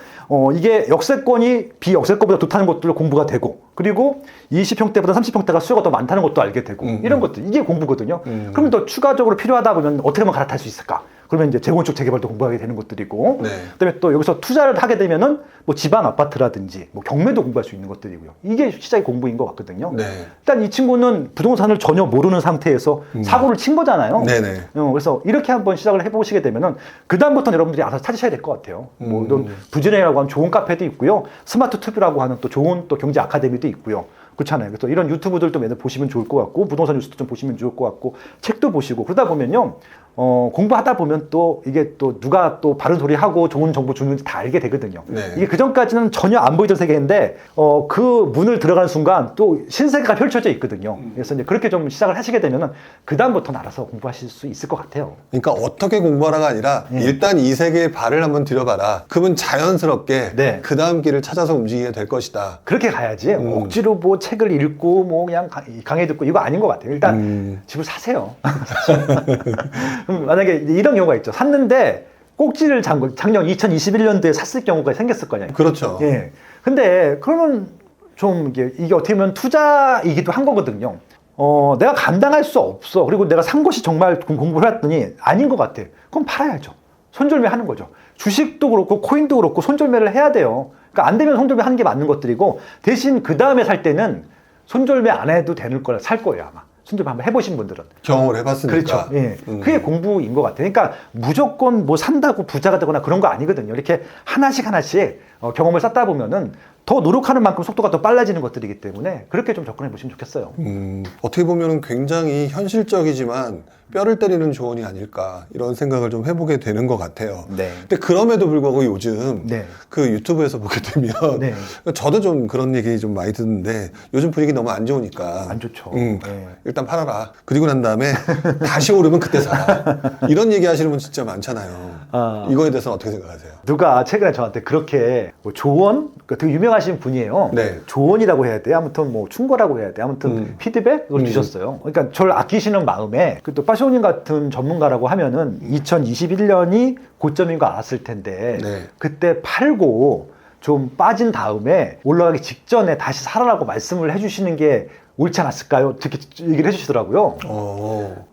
이게 역세권이 비역세권보다 좋다는 것들로 공부가 되고, 그리고 20평대보다 30평대가 수요가 더 많다는 것도 알게 되고, 이런 것들, 이게 공부거든요. 그럼 더 추가적으로 필요하다 보면 어떻게 하면 갈아탈 수 있을까? 그러면 이제 재건축 재개발도 공부하게 되는 것들이고, 네. 그다음에 또 여기서 투자를 하게 되면은 뭐 지방 아파트라든지 뭐 경매도 공부할 수 있는 것들이고요. 이게 시작의 공부인 것 같거든요. 네. 일단 이 친구는 부동산을 전혀 모르는 상태에서 사고를 친 거잖아요. 네네. 그래서 이렇게 한번 시작을 해보시게 되면은 그 다음부터는 여러분들이 알아서 찾으셔야 될 것 같아요. 뭐 이런 부진행이라고 하는 좋은 카페도 있고요, 스마트 투뷰라고 하는 또 좋은 또 경제 아카데미도 있고요. 그렇잖아요. 그래서 이런 유튜브들도 매일 보시면 좋을 것 같고, 부동산 뉴스도 좀 보시면 좋을 것 같고, 책도 보시고 그러다 보면요, 공부하다 보면 또 이게 또 누가 또 바른 소리 하고 좋은 정보 주는지 다 알게 되거든요. 네. 이게 그전까지는 전혀 안 보이던 세계인데 그 문을 들어가는 순간 또 신세계가 펼쳐져 있거든요. 그래서 이제 그렇게 좀 시작을 하시게 되면은 그다음부터는 알아서 공부하실 수 있을 것 같아요. 그러니까 어떻게 공부하라가 아니라 일단 이 세계에 발을 한번 들여봐라. 그러면 자연스럽게 네. 그 다음 길을 찾아서 움직이게 될 것이다. 그렇게 가야지 억지로 뭐 책을 읽고 뭐 그냥 강의 듣고 이거 아닌 것 같아요. 일단 집을 사세요. 그럼 만약에 이런 경우가 있죠. 샀는데 꼭지를 작년 2021년도에 샀을 경우가 생겼을 거냐. 그렇죠. 예. 근데 그러면 좀 이게 어떻게 보면 투자이기도 한 거거든요. 내가 감당할 수 없어. 그리고 내가 산 것이 정말 공부를 해봤더니 아닌 것 같아. 그럼 팔아야죠. 손절매 하는 거죠. 주식도 그렇고 코인도 그렇고 손절매를 해야 돼요. 그러니까 안 되면 손절매 하는 게 맞는 것들이고 대신 그 다음에 살 때는 손절매 안 해도 되는 걸 살 거예요 아마. 손절매 한번 해보신 분들은. 경험을 해봤으니까. 그렇죠. 예. 그게 공부인 것 같아요. 그러니까 무조건 뭐 산다고 부자가 되거나 그런 거 아니거든요. 이렇게 하나씩 경험을 쌓다 보면은 더 노력하는 만큼 속도가 더 빨라지는 것들이기 때문에 그렇게 좀 접근해 보시면 좋겠어요. 어떻게 보면 굉장히 현실적이지만 뼈를 때리는 조언이 아닐까 이런 생각을 좀 해보게 되는 것 같아요. 네. 근데 그럼에도 불구하고 요즘 네. 그 유튜브에서 보게 되면 네. 저도 좀 그런 얘기 좀 많이 듣는데 요즘 분위기 너무 안 좋으니까 안 좋죠. 일단 팔아라. 그리고 난 다음에 다시 오르면 그때 사라. 이런 얘기 하시는 분 진짜 많잖아요. 이거에 대해서는 어떻게 생각하세요? 누가 최근에 저한테 그렇게 뭐 조언? 그러니까 되게 유명하신 분이에요. 네. 조언이라고 해야 돼. 아무튼 뭐 충고라고 해야 돼. 아무튼 피드백을 주셨어요. 그러니까 저를 아끼시는 마음에 또 빠쇼님 같은 전문가라고 하면은 2021년이 고점인 거 알았을 텐데 네. 그때 팔고 좀 빠진 다음에 올라가기 직전에 다시 사라라고 말씀을 해주시는 게 옳지 않았을까요? 이렇게 얘기를 해주시더라고요.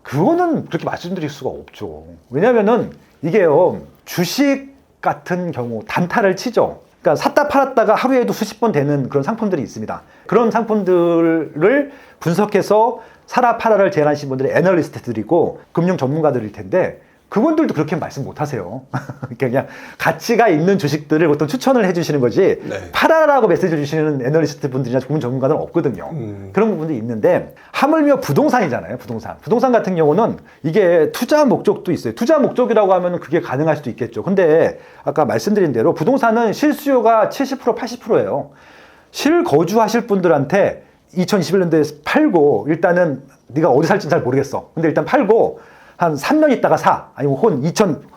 그거는 그렇게 말씀드릴 수가 없죠. 왜냐면은 이게요, 주식 같은 경우 단타를 치죠. 그러니까 샀다 팔았다가 하루에도 수십 번 되는 그런 상품들이 있습니다. 그런 상품들을 분석해서 사라 팔아를 제안하신 분들이 애널리스트들이고 금융 전문가들일 텐데 그분들도 그렇게 말씀 못 하세요. 그냥 가치가 있는 주식들을 보통 추천을 해주시는 거지 네. 팔아라고 메시지 주시는 애널리스트 분들이나 금융 전문가들은 없거든요. 그런 부분도 있는데 하물며 부동산이잖아요. 부동산 같은 경우는 이게 투자 목적도 있어요. 투자 목적이라고 하면 그게 가능할 수도 있겠죠. 근데 아까 말씀드린 대로 부동산은 실수요가 70% 80%예요. 실거주하실 분들한테 2021년도에 팔고 일단은 네가 어디 살지는 잘 모르겠어. 근데 일단 팔고 한 3년 있다가 사. 아니면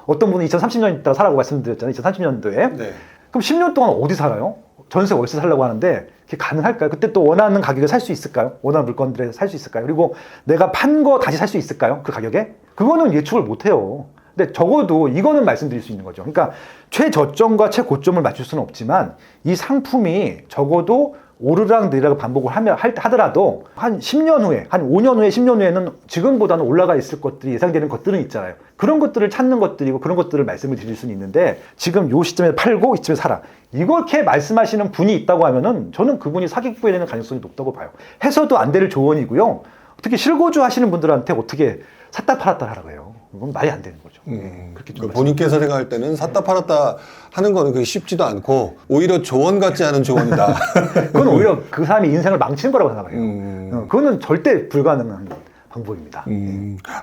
어떤 분은 2030년 있다가 사라고 말씀드렸잖아요. 2030년도에. 네. 그럼 10년 동안 어디 살아요? 전세 월세 살려고 하는데 그게 가능할까요? 그때 또 원하는 가격에 살 수 있을까요? 원하는 물건들에 살 수 있을까요? 그리고 내가 판 거 다시 살 수 있을까요? 그 가격에? 그거는 예측을 못 해요. 근데 적어도 이거는 말씀드릴 수 있는 거죠. 그러니까 최저점과 최고점을 맞출 수는 없지만 이 상품이 적어도 오르락 내리락 반복을 하더라도 한 10년 후에, 한 5년 후에, 10년 후에는 지금보다는 올라가 있을 것들이 예상되는 것들은 있잖아요. 그런 것들을 찾는 것들이고 그런 것들을 말씀을 드릴 수는 있는데 지금 요 시점에 팔고 이쯤에 사라. 이렇게 말씀하시는 분이 있다고 하면은 저는 그분이 사기꾼이 되는 가능성이 높다고 봐요. 해서도 안 될 조언이고요. 특히 실거주 하시는 분들한테 어떻게 샀다 팔았다 하라고 해요. 이건 말이 안 되는 거죠. 그렇게 좀 본인께서 생각할 때는 샀다 팔았다 하는 거는 그게 쉽지도 않고 오히려 조언 같지 않은 조언이다. 그건 오히려 그 사람이 인생을 망치는 거라고 생각해요. 그거는 절대 불가능한 방법입니다.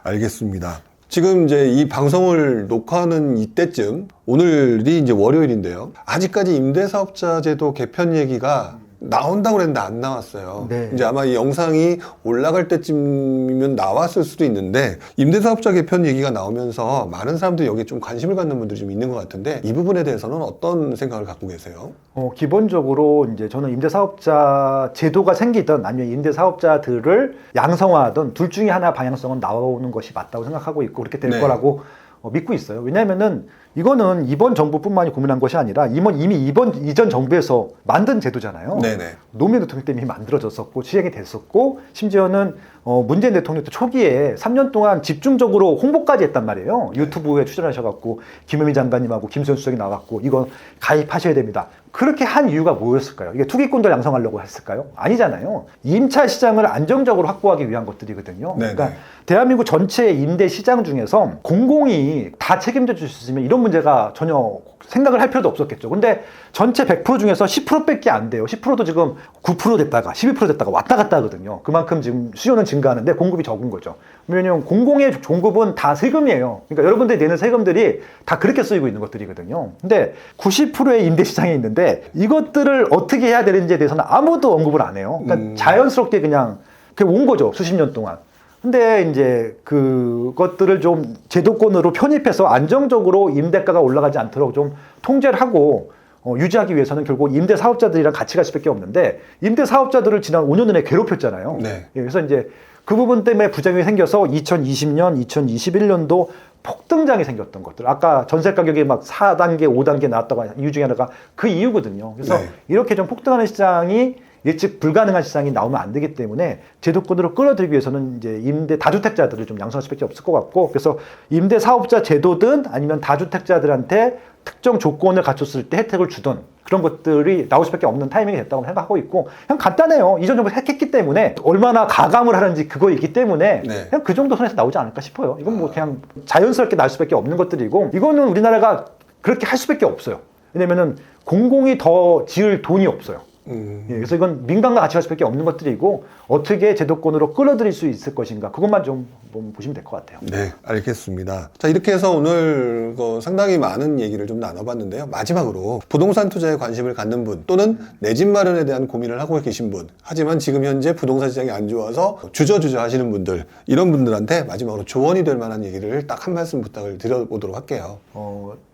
알겠습니다. 지금 이제 이 방송을 녹화하는 이때쯤 오늘이 이제 월요일인데요. 아직까지 임대사업자 제도 개편 얘기가 나온다고 그랬는데 안 나왔어요. 네. 이제 아마 이 영상이 올라갈 때쯤이면 나왔을 수도 있는데 임대사업자 개편 얘기가 나오면서 많은 사람들이 여기에 좀 관심을 갖는 분들이 좀 있는 것 같은데 이 부분에 대해서는 어떤 생각을 갖고 계세요? 기본적으로 이제 저는 임대사업자 제도가 생기든 아니면 임대사업자들을 양성화하든 둘 중에 하나 방향성은 나오는 것이 맞다고 생각하고 있고 그렇게 될 네. 거라고 믿고 있어요. 왜냐하면은 이거는 이번 정부뿐만이 고민한 것이 아니라 이미 이전 정부에서 만든 제도잖아요. 네네. 노무현 대통령 때문에 만들어졌었고 시행이 됐었고 심지어는 문재인 대통령 때 초기에 3년 동안 집중적으로 홍보까지 했단 말이에요. 유튜브에 출연하셔갖고 김현미 장관님하고 김수현 수석이 나와갖고 이거 가입하셔야 됩니다. 그렇게 한 이유가 뭐였을까요? 이게 투기꾼들 양성하려고 했을까요? 아니잖아요. 임차 시장을 안정적으로 확보하기 위한 것들이거든요. 네네. 그러니까 대한민국 전체 임대 시장 중에서 공공이 다 책임져 줄 수 있으면 이런 이런 문제가 전혀 생각을 할 필요도 없었겠죠. 근데 전체 100% 중에서 10%밖에 안 돼요. 10%도 지금 9% 됐다가 12% 됐다가 왔다 갔다 하거든요. 그만큼 지금 수요는 증가하는데 공급이 적은 거죠. 왜냐면 공공의 공급은 다 세금이에요. 그러니까 여러분들이 내는 세금들이 다 그렇게 쓰이고 있는 것들이거든요. 근데 90%의 임대 시장이 있는데 이것들을 어떻게 해야 되는지에 대해서는 아무도 언급을 안 해요. 그러니까 자연스럽게 그냥 온 거죠. 수십 년 동안. 근데 이제 그것들을 좀 제도권으로 편입해서 안정적으로 임대가가 올라가지 않도록 좀 통제를 하고 유지하기 위해서는 결국 임대 사업자들이랑 같이 갈 수밖에 없는데 임대 사업자들을 지난 5년 내내 괴롭혔잖아요. 네. 예, 그래서 이제 그 부분 때문에 부작용이 생겨서 2020년, 2021년도 폭등장이 생겼던 것들. 아까 전세 가격이 막 4단계, 5단계 나왔다고 한 이유 중에 하나가 그 이유거든요. 그래서 네. 이렇게 좀 폭등하는 시장이 예측 불가능한 시장이 나오면 안 되기 때문에 제도권으로 끌어들이기 위해서는 이제 임대 다주택자들을 좀 양성할 수밖에 없을 것 같고, 그래서 임대 사업자 제도든 아니면 다주택자들한테 특정 조건을 갖췄을 때 혜택을 주던 그런 것들이 나올 수밖에 없는 타이밍이 됐다고 생각하고 있고, 그냥 간단해요. 이전 정부 했기 때문에 얼마나 가감을 하는지 그거 있기 때문에 네. 그냥 그 정도 선에서 나오지 않을까 싶어요. 이건 뭐 그냥 자연스럽게 날 수밖에 없는 것들이고, 이거는 우리나라가 그렇게 할 수밖에 없어요. 왜냐면은 공공이 더 지을 돈이 없어요. 예, 그래서 이건 민간과 같이 갈 수밖에 없는 것들이고, 어떻게 제도권으로 끌어들일 수 있을 것인가, 그것만 좀 보시면 될 것 같아요. 네, 알겠습니다. 자, 이렇게 해서 오늘 상당히 많은 얘기를 좀 나눠봤는데요. 마지막으로 부동산 투자에 관심을 갖는 분, 또는 내 집 마련에 대한 고민을 하고 계신 분, 하지만 지금 현재 부동산 시장이 안 좋아서 주저주저 하시는 분들, 이런 분들한테 마지막으로 조언이 될 만한 얘기를 딱 한 말씀 부탁을 드려보도록 할게요.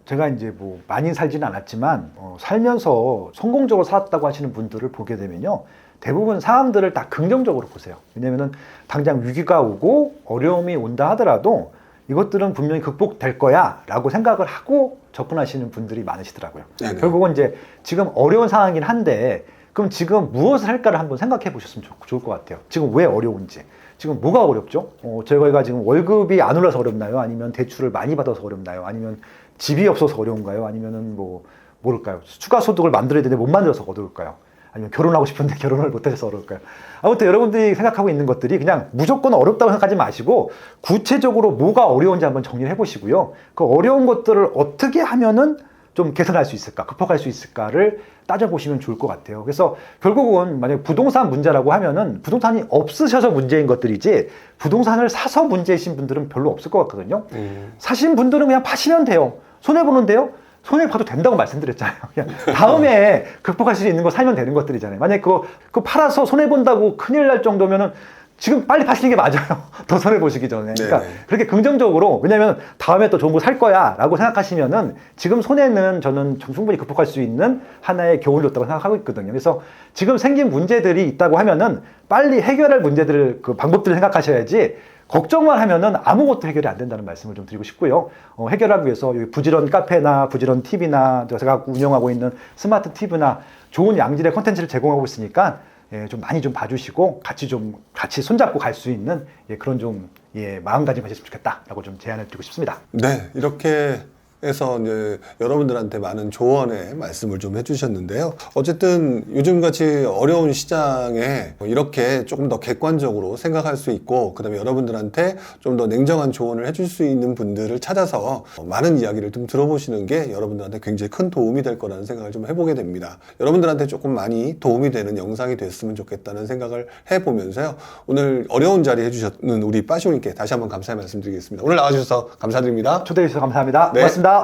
제가 이제 뭐 많이 살지는 않았지만 살면서 성공적으로 살았다고 하시는 분들을 보게 되면요, 대부분 상황들을 다 긍정적으로 보세요. 왜냐면은 당장 위기가 오고 어려움이 온다 하더라도 이것들은 분명히 극복될 거야 라고 생각을 하고 접근하시는 분들이 많으시더라고요. 네네. 결국은 이제 지금 어려운 상황이긴 한데, 그럼 지금 무엇을 할까를 한번 생각해 보셨으면 좋을 것 같아요. 지금 왜 어려운지, 지금 뭐가 어렵죠? 저희가 지금 월급이 안 올라서 어렵나요? 아니면 대출을 많이 받아서 어렵나요? 아니면 집이 없어서 어려운가요? 아니면은 모를까요? 추가 소득을 만들어야 되는데 못 만들어서 어려울까요? 아니면 결혼하고 싶은데 결혼을 못해서 어려울까요? 아무튼 여러분들이 생각하고 있는 것들이 그냥 무조건 어렵다고 생각하지 마시고, 구체적으로 뭐가 어려운지 한번 정리를 해보시고요. 그 어려운 것들을 어떻게 하면은 좀 개선할 수 있을까, 극복할 수 있을까를 따져보시면 좋을 것 같아요. 그래서 결국은 만약에 부동산 문제라고 하면은 부동산이 없으셔서 문제인 것들이지, 부동산을 사서 문제이신 분들은 별로 없을 것 같거든요. 사신 분들은 그냥 파시면 돼요. 손해보는데요? 손해봐도 된다고 말씀드렸잖아요. 그냥 다음에 극복할 수 있는 거 살면 되는 것들이잖아요. 만약에 그거 팔아서 손해본다고 큰일 날 정도면은 지금 빨리 파시는 게 맞아요. 더 손해보시기 전에. 그러니까 네네. 그렇게 긍정적으로, 왜냐면 다음에 또 좋은 거 살 거야 라고 생각하시면은 지금 손해는 저는 충분히 극복할 수 있는 하나의 교훈이 었다고 생각하고 있거든요. 그래서 지금 생긴 문제들이 있다고 하면은 빨리 해결할 문제들을, 그 방법들을 생각하셔야지, 걱정만 하면은 아무것도 해결이 안 된다는 말씀을 좀 드리고 싶고요. 해결하기 위해서 여기 부지런 카페나 부지런 TV나 제가 운영하고 있는 스마트 TV나 좋은 양질의 콘텐츠를 제공하고 있으니까 좀 많이 좀 봐주시고 같이 손잡고 갈 수 있는 그런 좀 마음가짐 가졌으면 좋겠다라고 좀 제안을 드리고 싶습니다. 네, 이렇게 해서 이제 여러분들한테 많은 조언의 말씀을 좀 해주셨는데요. 어쨌든 요즘같이 어려운 시장에 이렇게 조금 더 객관적으로 생각할 수 있고, 그 다음에 여러분들한테 좀 더 냉정한 조언을 해줄 수 있는 분들을 찾아서 많은 이야기를 좀 들어보시는 게 여러분들한테 굉장히 큰 도움이 될 거라는 생각을 좀 해보게 됩니다. 여러분들한테 조금 많이 도움이 되는 영상이 됐으면 좋겠다는 생각을 해보면서요, 오늘 어려운 자리 해주셨는 우리 빠시오님께 다시 한번 감사의 말씀 드리겠습니다. 오늘 나와주셔서 감사드립니다. 초대해 주셔서 감사합니다. 네. 고맙습니다.